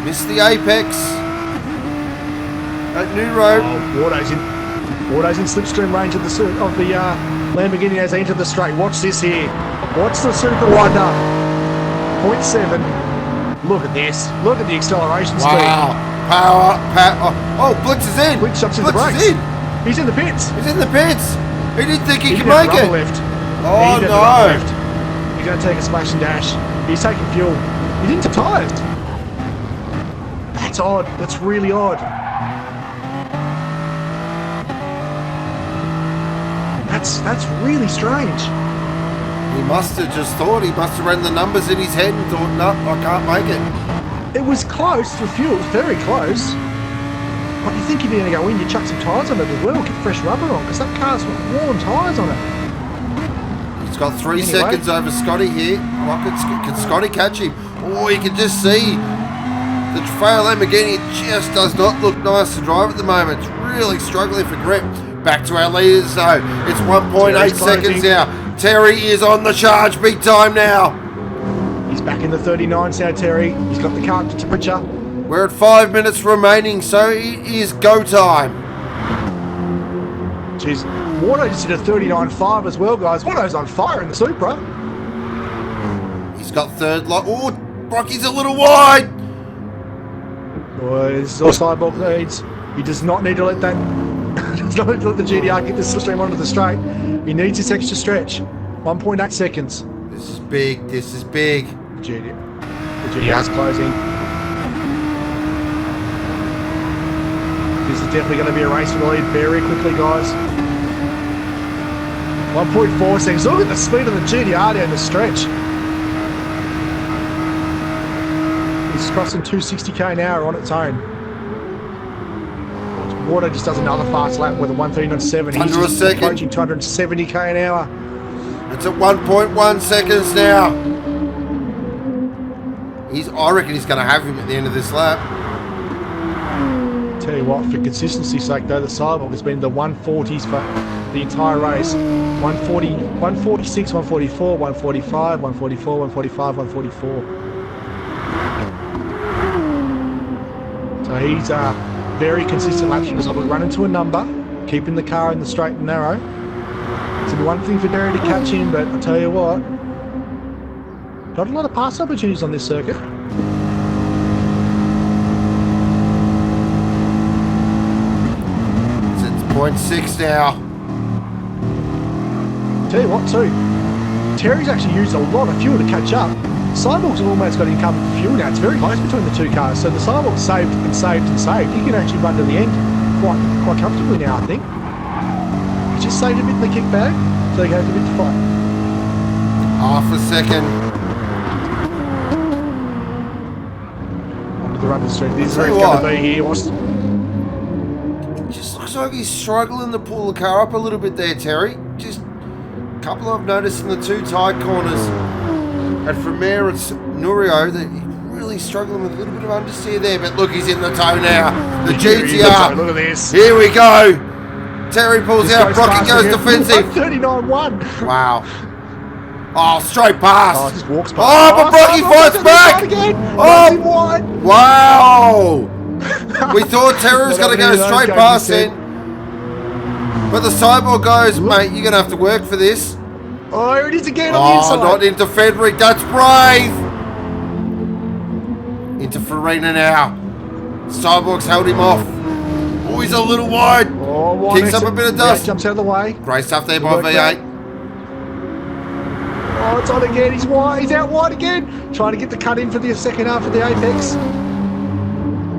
Missed the apex. At New Road. Oh, Wardo's in slipstream range of the Lamborghini as they enter the straight. Watch this here. Watch the Supra wind up. 0.7. Look at this. Look at the acceleration speed. Wow. Power. Oh, Blitz is in. Blitz jumps in the brakes. He's in the pits. He's in the pits. He didn't think he could never make it. Left. Oh, no. He's going to take a splash and dash. He's taking fuel. He didn't have tyres. That's odd. That's really odd. That's really strange. He must have just thought, he must have ran the numbers in his head and thought, no, I can't make it. It was close for fuel, it was very close. But you think if you're going to go in, you chuck some tyres on it as well, get fresh rubber on, because that car's got worn tyres on it. He's got 3 seconds over Scotty here. Can Scotty catch him? Oh, you can just see the Trail Lamborghini just does not look nice to drive at the moment. It's really struggling for grip. Back to our leaders though. It's 1.8 seconds now. Terry is on the charge big time now. He's back in the 39s now, Terry. He's got the car temperature. We're at 5 minutes remaining, so it is go time. Jeez, Wardo just did a 39.5 as well, guys. Wardo's on fire in the Supra. He's got third lot. Oh, Brocky's a little wide. Well, this is all Cyborg needs. He does not need to let that. Does not need to let the GDR get this slipstream onto the straight. He needs this extra stretch. 1.8 seconds. This is big. This is big. The GDR's closing. This is definitely going to be a race for the lead very quickly, guys. 1.4 seconds. Look at the speed of the GDR down the stretch. He's crossing 260k an hour on its own. Wardo just does another fast lap with a 1:39.7. Under a second. Approaching 270k an hour. It's at 1.1 seconds now. I reckon he's going to have him at the end of this lap. Tell you what, for consistency's sake though, the Cyborg has been the 140s for the entire race. 140, 146, 144, 145, 144, 145, 144. So he's very consistent laps from the Cyborg, running to a number, keeping the car in the straight and narrow. It's the one thing for Terry to catch him, but I'll tell you what, not a lot of pass opportunities on this circuit. It's 0.6 now. Tell you what too, Terry's actually used a lot of fuel to catch up. Cyborg's have almost got incumbent fuel now. It's very close between the two cars, so the Cyborg's saved and saved and saved. He can actually run to the end quite comfortably now, I think. He's just saved a bit in the kick bag, so he goes a bit to fight. Half a second. Onto the rubber street. This is where he's going to be here. It just looks like he's struggling to pull the car up a little bit there, Terry. Just a couple I've noticed in the two tight corners. And from there, it's Nurio that he's really struggling with a little bit of understeer there. But look, he's in the toe now. The GTR. Look at this. Here we go. Terry pulls out. Brocky goes defensive. 39.1. Wow. Oh, straight past. Oh, just walks past. Oh, but Brocky fights back. Oh, wow. We thought Terry was going to go straight past it. But the Cyborg goes, mate, you're going to have to work for this. Oh, here it is again on the inside. Not into Frederick. That's brave. Into Farina now. Cyborg's held him off. Oh, he's a little wide. Oh, kicks up a bit of dust. Jumps out of the way. Great stuff there by V8. Oh, it's on again. He's wide. He's out wide again. Trying to get the cut in for the second half of the apex.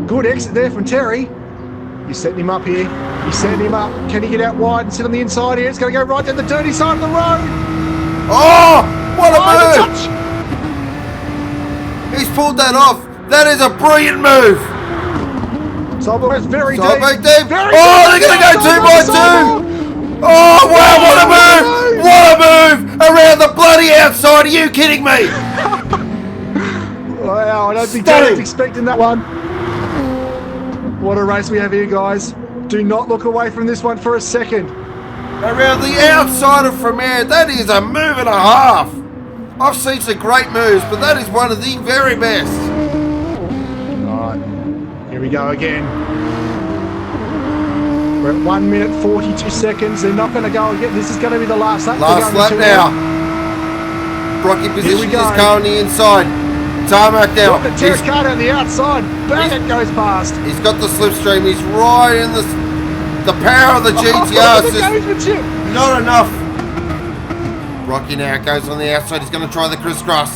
Good exit there from Terry. He's setting him up here. He's setting him up. Can he get out wide and sit on the inside here? It's going to go right down the dirty side of the road. Oh, what a move! He's pulled that off. That is a brilliant move. Cyborg is very deep. Very they're going to go 2x2. Oh, wow, what a move! What a move! Around the bloody outside. Are you kidding me? Wow, I don't think Terry's expecting that one. What a race we have here, guys. Do not look away from this one for a second. Around the outside of Fromere, that is a move and a half. I've seen some great moves, but that is one of the very best. All right, here we go again. We're at 1 minute 42 seconds. They're not going to go again. This is going to be the last lap. Last lap now. Brocky position is going the inside. Tarmac now. Terry's car on the outside. Bang, it goes past. He's got the slipstream. He's right in the power of the GTR. Not enough. Brocky now goes on the outside. He's going to try the crisscross.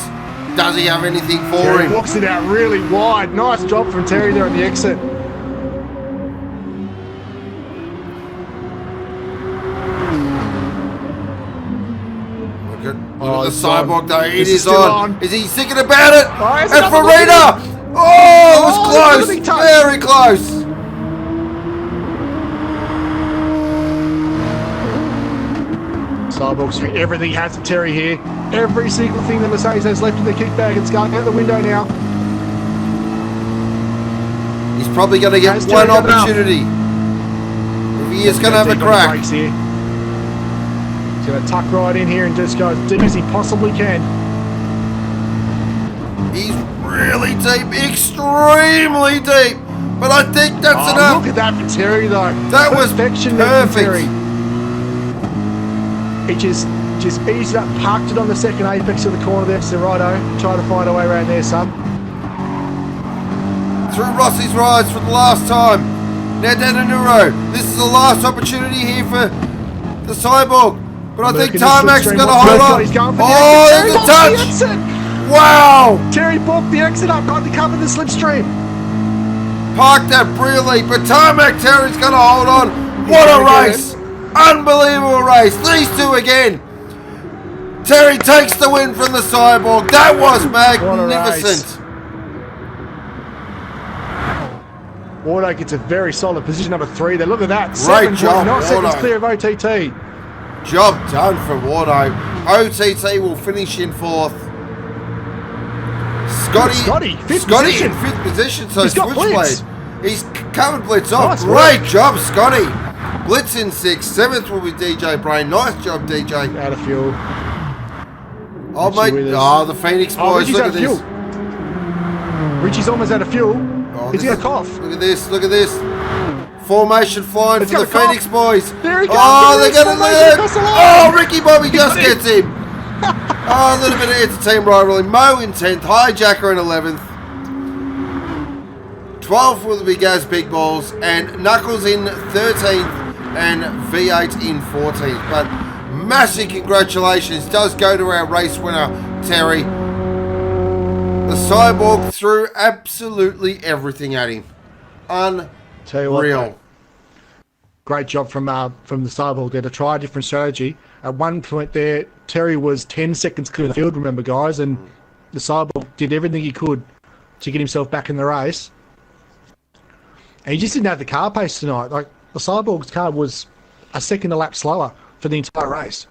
Does he have anything for him? He walks it out really wide. Nice job from Terry there on the exit. Look at the cyborg though. It is on. Is he thinking about it? Oh, and Farina! Oh, it was close. Very close. Cyborg's doing everything he has to Terry here. Every single thing that Mercedes has left in the kickback, it's going out the window now. He's probably going to get one opportunity. If he is going to have a crack. He's going to tuck right in here and just go as deep as he possibly can. He's really deep, extremely deep. But I think that's enough. Look at that for Terry though. That was perfect. He just eased up, parked it on the second apex of the corner there, Righto. Try to find a way around there, son. Through Rossi's rides for the last time. Now down to Neuro. This is the last opportunity here for the cyborg. But I think Tarmac's going to hold on. Oh, there's a touch. Wow. Terry balked the exit up, got to cover the slipstream. Parked that brilliantly, but Tarmac Terry's going to hold on. What a race. Unbelievable race. These two again. Terry takes the win from the cyborg. That was magnificent. Wardo gets a very solid position, number 3 there. Look at that. Great job, 7.9 seconds Wardo. clear of OTT. Job done for Wardo. OTT will finish in 4th. Scotty in 5th position. So switchblade. He's covered Blitz off. Nice Great work. job, Scotty. Blitz in 6th. 7th will be DJ Brain. Nice job, DJ. Out of fuel. Oh, mate. Oh, the Phoenix boys. Look at this. Richie's almost out of fuel. Oh, Is he going to cough? Look at this. Look at this. Formation flying for the Phoenix boys. There he goes. Oh, they're going to live. Oh, Ricky Bobby just gets him. Oh, a little bit of inter-team rivalry. Mo in 10th. Hijacker in 11th. 12th will be Gaz Big Balls. And Knuckles in 13th. And V8 in 14th. But massive congratulations does go to our race winner, Terry. The cyborg threw absolutely everything at him. Unreal. Great job from the cyborg there to try a different strategy. At one point there, Terry was 10 seconds clear of the field, remember, guys, and the cyborg did everything he could to get himself back in the race. And he just didn't have the car pace tonight. Like, the cyborg's car was a second a lap slower for the entire race.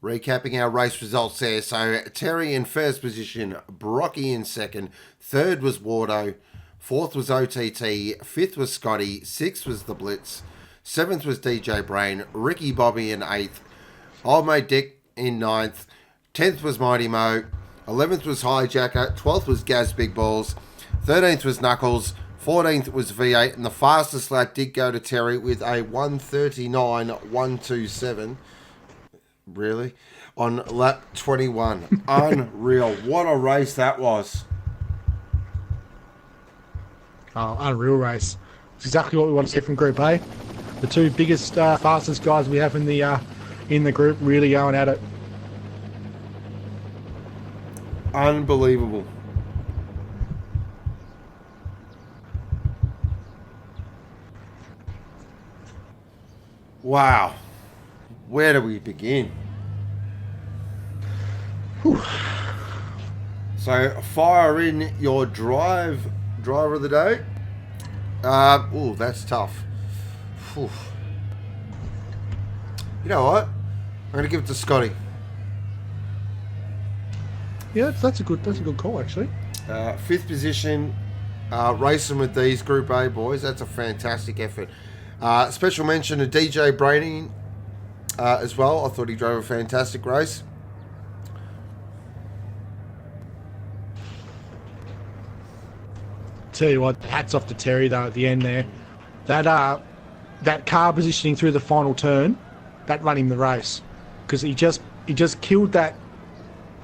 Recapping our race results there. So Terry in first position, Brocky in second, third was Wardo, fourth was OTT, fifth was Scotty, sixth was the Blitz, seventh was DJ Brain, Ricky Bobby in eighth, Old Mate Dick in ninth, 10th was Mighty Mo, 11th was Hijacker, 12th was Gaz Big Balls, 13th was Knuckles, 14th was V8, and the fastest lap did go to Terry with a 1:39.127. Really? On lap 21. Unreal. What a race that was. Oh, unreal race. It's exactly what we want to see from Group A. The two biggest, fastest guys we have in the group really going at it. Unbelievable. Wow. Where do we begin? Whew. So, fire in your driver of the day. Oh, that's tough. Whew. You know what? I'm going to give it to Scotty. Yeah, that's a good call actually. 5th position, racing with these Group A boys. That's a fantastic effort. Special mention to DJ Brady as well. I thought he drove a fantastic race. Tell you what, hats off to Terry though at the end there. That car positioning through the final turn, that ran him the race, because he just killed that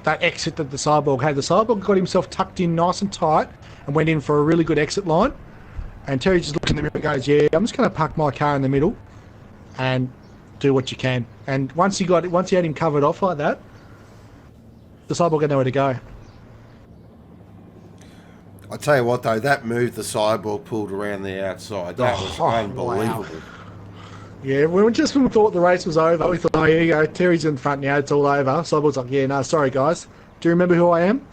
exit that the Cyborg had. The Cyborg got himself tucked in nice and tight and went in for a really good exit line. And Terry just looked in the mirror and goes, "Yeah, I'm just going to park my car in the middle and do what you can." And once he had him covered off like that, the Cyborg had nowhere to go. I tell you what though, that move the Cyborg pulled around the outside, that was unbelievable. Wow. Yeah, when we thought the race was over, we thought, oh, here you go, Terry's in front now, it's all over. Cyborg's like, yeah, no, sorry guys. Do you remember who I am?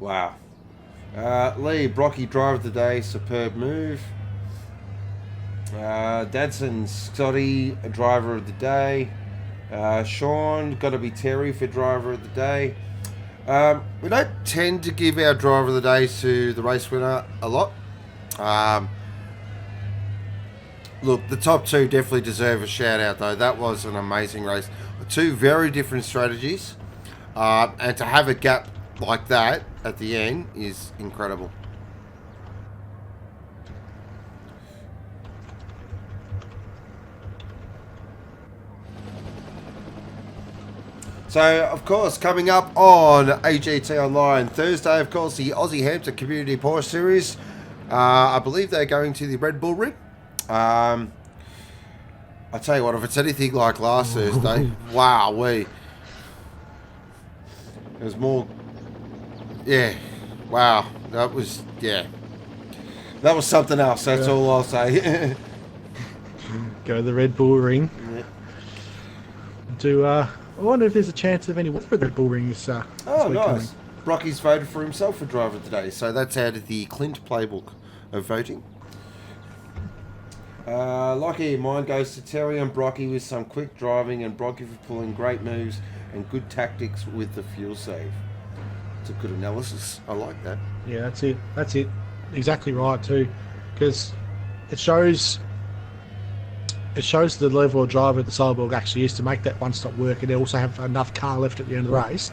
Wow. Lee, Brocky driver of the day, superb move. Dadson, Scotty, driver of the day. Sean, got to be Terry for driver of the day. We don't tend to give our driver of the day to the race winner a lot. Look, the top two definitely deserve a shout out though. That was an amazing race. Two very different strategies. And to have a gap like that at the end is incredible. So, of course, coming up on AGT Online Thursday, of course, the Aussie Hampton Community Porsche Series. I believe they're going to the Red Bull Ring. I tell you what, if it's anything like last Thursday, wow, there's more. Yeah, wow, that was something else. That's all I'll say. Go to the Red Bull Ring. Yeah. I wonder if there's a chance of any work for the Red Bull Ring this week. Nice. Coming. Brocky's voted for himself for driver today, so that's out of the Clint playbook of voting. Lucky mine goes to Terry and Brocky with some quick driving, and Brocky for pulling great moves and good tactics with the fuel save. It's a good analysis. I like that. Yeah, that's it. Exactly right too, because it shows the level of driver the Cyborg actually is to make that one-stop work, and they also have enough car left at the end of the race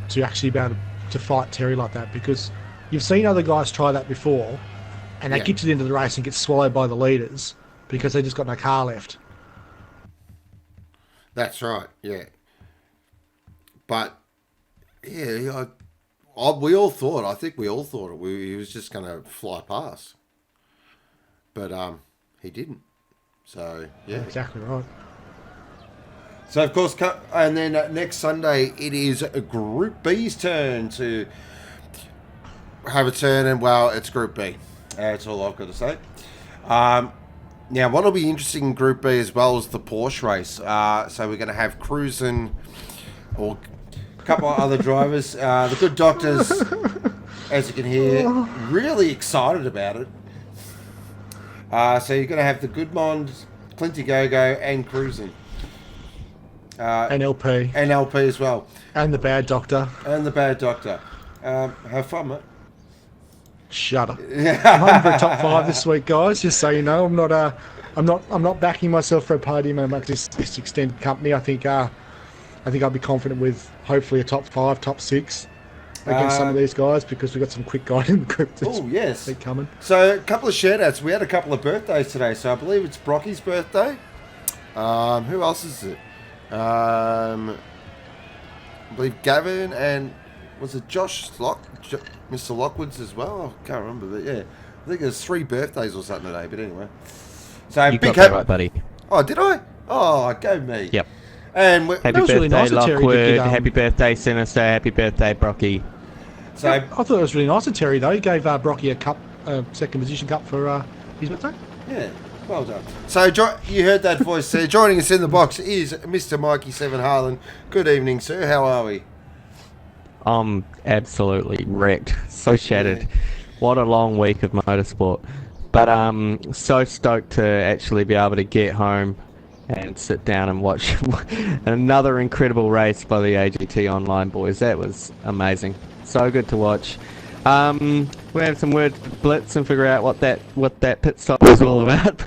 to actually be able to fight Terry like that, because you've seen other guys try that before and they get to the end of the race and get swallowed by the leaders because they just got no car left. That's right, yeah. But, yeah, we all thought he was just going to fly past. But he didn't. So, yeah. Exactly right. So, of course, and then next Sunday, it is Group B's turn to have a turn, and, well, it's Group B. That's all I've got to say. Now, what will be interesting in Group B as well is the Porsche race. So, we're going to have Cruisin', or a couple of other drivers. The good doctors, as you can hear, really excited about it. So you're going to have the Goodmond, Clinty Go-Go, and Cruisin'. And LP. And LP as well. And the Bad Doctor. Have fun, mate. Shut up. I'm hoping for a top 5 this week, guys. Just so you know, I'm not backing myself for a podium amongst this extended company. I think I'll be confident with hopefully a top 5, top 6 against some of these guys, because we've got some quick guys in the group this week coming. So a couple of shout-outs. We had a couple of birthdays today, so I believe it's Brocky's birthday. Who else is it? I believe Gavin, and was it Josh Mr. Lockwood's as well? I can't remember, but yeah, I think there's 3 birthdays or something today. But anyway, so you got that right, buddy. Oh, did I? Oh, go me. Yep. And happy birthday, really nice Lockwood. Happy birthday, Sinister. Happy birthday, Brocky. So I thought it was really nice of Terry though. He gave Brocky a cup, second position cup for his birthday. Yeah. Well done. So, you heard that voice there. Joining us in the box is Mr. Mikey 7 Harlan. Good evening, sir. How are we? I'm absolutely wrecked. So shattered. Yeah. What a long week of motorsport. But so stoked to actually be able to get home and sit down and watch another incredible race by the AGT Online boys. That was amazing. So good to watch. We have some word blitz and figure out what that pit stop was all about.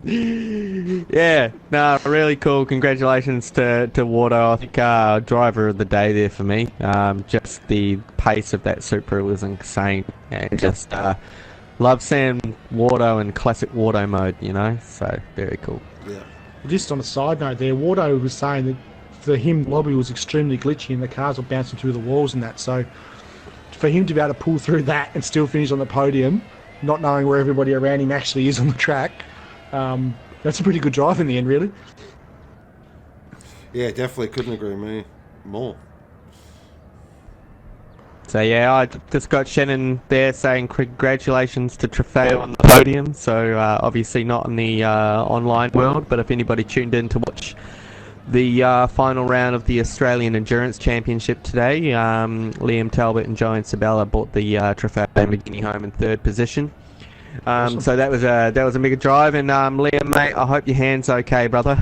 Yeah, no, really cool. Congratulations to Wardo. I think driver of the day there for me. Just the pace of that Supra was insane, and just love seeing Wardo in classic Wardo mode. You know, so very cool. Yeah. Just on a side note there, Wardo was saying that for him, the lobby was extremely glitchy and the cars were bouncing through the walls and that. So for him to be able to pull through that and still finish on the podium, not knowing where everybody around him actually is on the track, that's a pretty good drive in the end, really. Yeah, definitely couldn't agree with me more. So yeah, I just got Shannon there saying congratulations to Trofeo on the podium. So obviously not in the online world, but if anybody tuned in to watch the final round of the Australian Endurance Championship today, Liam Talbot and Joan Sabella brought the Trofeo Lamborghini home in third position. Awesome. So that was a mega drive, and Liam, mate, I hope your hand's okay, brother.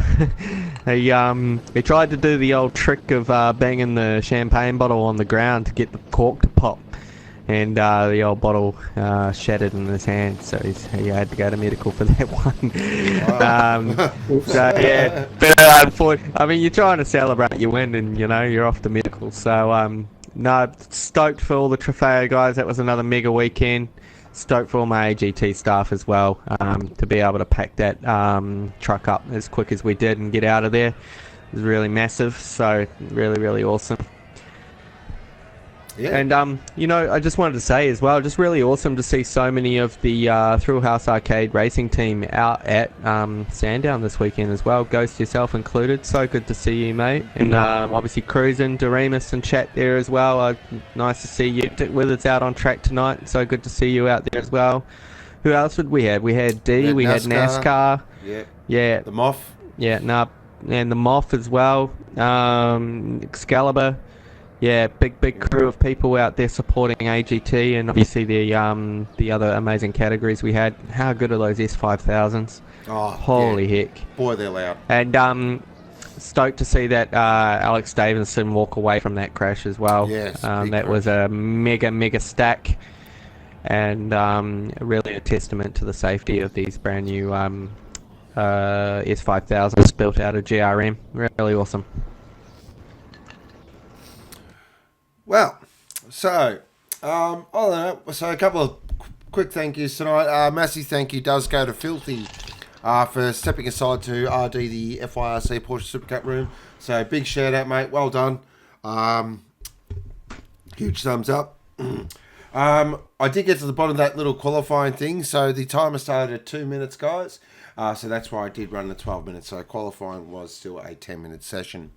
He tried to do the old trick of banging the champagne bottle on the ground to get the cork to pop, and the old bottle shattered in his hand, so he had to go to medical for that one. So yeah, but unfortunately, I mean, you're trying to celebrate your win, and you know you're off to medical. So no, stoked for all the Trofeo guys. That was another mega weekend. Stoked for all my AGT staff as well, to be able to pack that truck up as quick as we did and get out of there. It was really massive, so really awesome. Yeah. And you know, I just wanted to say as well, just really awesome to see so many of the Thrill House Arcade racing team out at Sandown this weekend as well. Ghost yourself included. So good to see you, mate. And obviously Cruisin', Doremus and chat there as well. Nice to see you with us out on track tonight. So good to see you out there as well. Who else would we have? We had D. We had NASCAR. Yeah. The Moff. Yeah. No. And the Moff as well. Excalibur. Yeah, big crew of people out there supporting AGT, and obviously the other amazing categories we had. How good are those S5000s? Oh, holy heck! Boy, they're loud. And stoked to see that Alex Davidson walk away from that crash as well. Yes, that was a mega stack, and really a testament to the safety of these brand new S5000s built out of GRM. Really awesome. Well, so, I don't know, so a couple of quick thank yous tonight. Massive thank you does go to Filthy for stepping aside to RD the FYRC Porsche Super Cup room. So, big shout out, mate. Well done. Huge thumbs up. I did get to the bottom of that little qualifying thing. So, the timer started at 2 minutes, guys. So, that's why I did run the 12 minutes. So, qualifying was still a 10-minute session.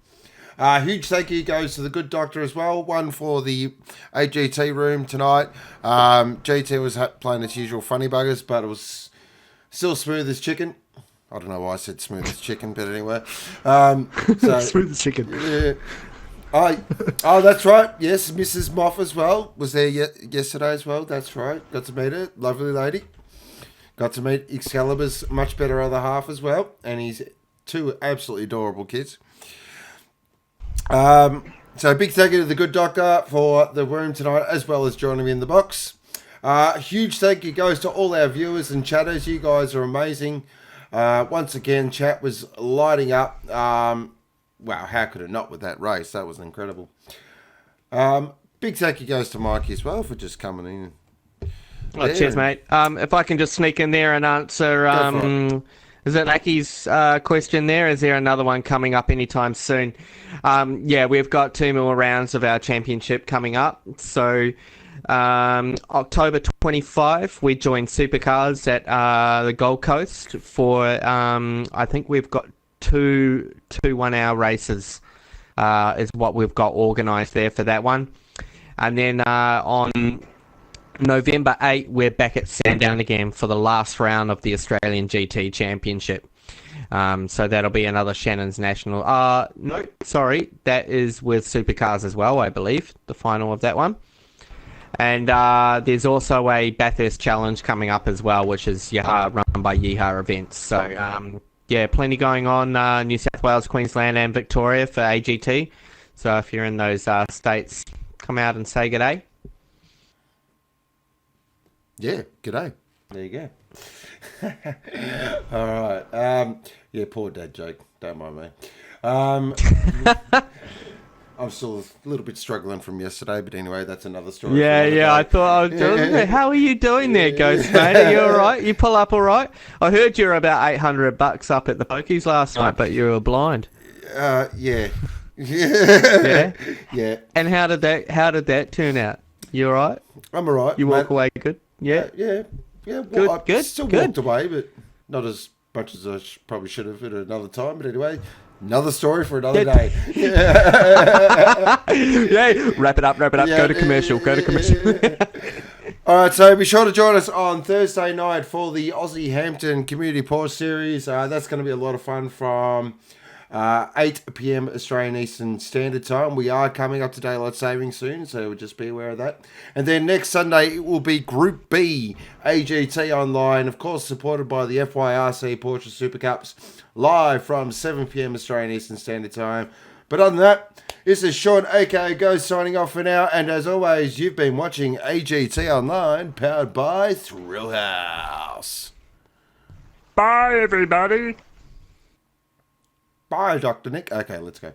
Huge thank you goes to the good doctor as well. One for the AGT room tonight. GT was playing its usual funny buggers, but it was still smooth as chicken. I don't know why I said smooth as chicken, but anyway. So, smooth as chicken. Yeah. Oh, that's right. Yes, Mrs. Moff as well was there yesterday as well. That's right. Got to meet her. Lovely lady. Got to meet Excalibur's much better other half as well. And he's two absolutely adorable kids. So big thank you to the good doctor for the room tonight, as well as joining me in the box. Huge thank you goes to all our viewers and chatters. You guys are amazing. Once again, chat was lighting up. Wow, how could it not with that race? That was incredible. Big thank you goes to Mikey as well for just coming in. Oh, cheers, mate. If I can just sneak in there and answer... Is it Aki's question there? Is there another one coming up anytime soon? Yeah, we've got 2 more rounds of our championship coming up. So October 25, we join Supercars at the Gold Coast for, I think we've got two 1-hour races is what we've got organised there for that one. And then on November 8, we're back at Sandown again for the last round of the Australian GT Championship. So that'll be another Shannon's National. No, sorry, that is with Supercars as well, I believe, the final of that one. And there's also a Bathurst Challenge coming up as well, which is run by Yeehaw Events. So, yeah, plenty going on. New South Wales, Queensland, and Victoria for AGT. So if you're in those states, come out and say g'day. Yeah, g'day. There you go. All right. Yeah, poor dad joke. Don't mind me. I'm still a little bit struggling from yesterday, but anyway, that's another story. Yeah. I thought, how are you doing there, Ghost mate? Are you all right? You pull up all right? I heard you were about $800 up at the pokies last night, but you were blind. Yeah. Yeah. Yeah. And how did that turn out? You all right? I'm all right. You walk away good? Yeah. Yeah. Good, I still walked away, but not as much as I probably should have at another time. But anyway, another story for another day. Yeah. Wrap it up. Yeah, Go to commercial. All right, so be sure to join us on Thursday night for the Aussie Hampton Community Porsche Series. That's going to be a lot of fun from 8 p.m. Australian Eastern Standard Time. We are coming up to daylight saving soon, so just be aware of that. And then next Sunday, it will be Group B AGT online, of course, supported by the FYRC Porsche Super Cups, live from 7 p.m. Australian Eastern Standard Time. But other than that, this is Sean aka Ghost signing off for now. And as always, you've been watching AGT Online, powered by Thrill House. Bye, everybody. Bye, Dr. Nick. Okay, let's go.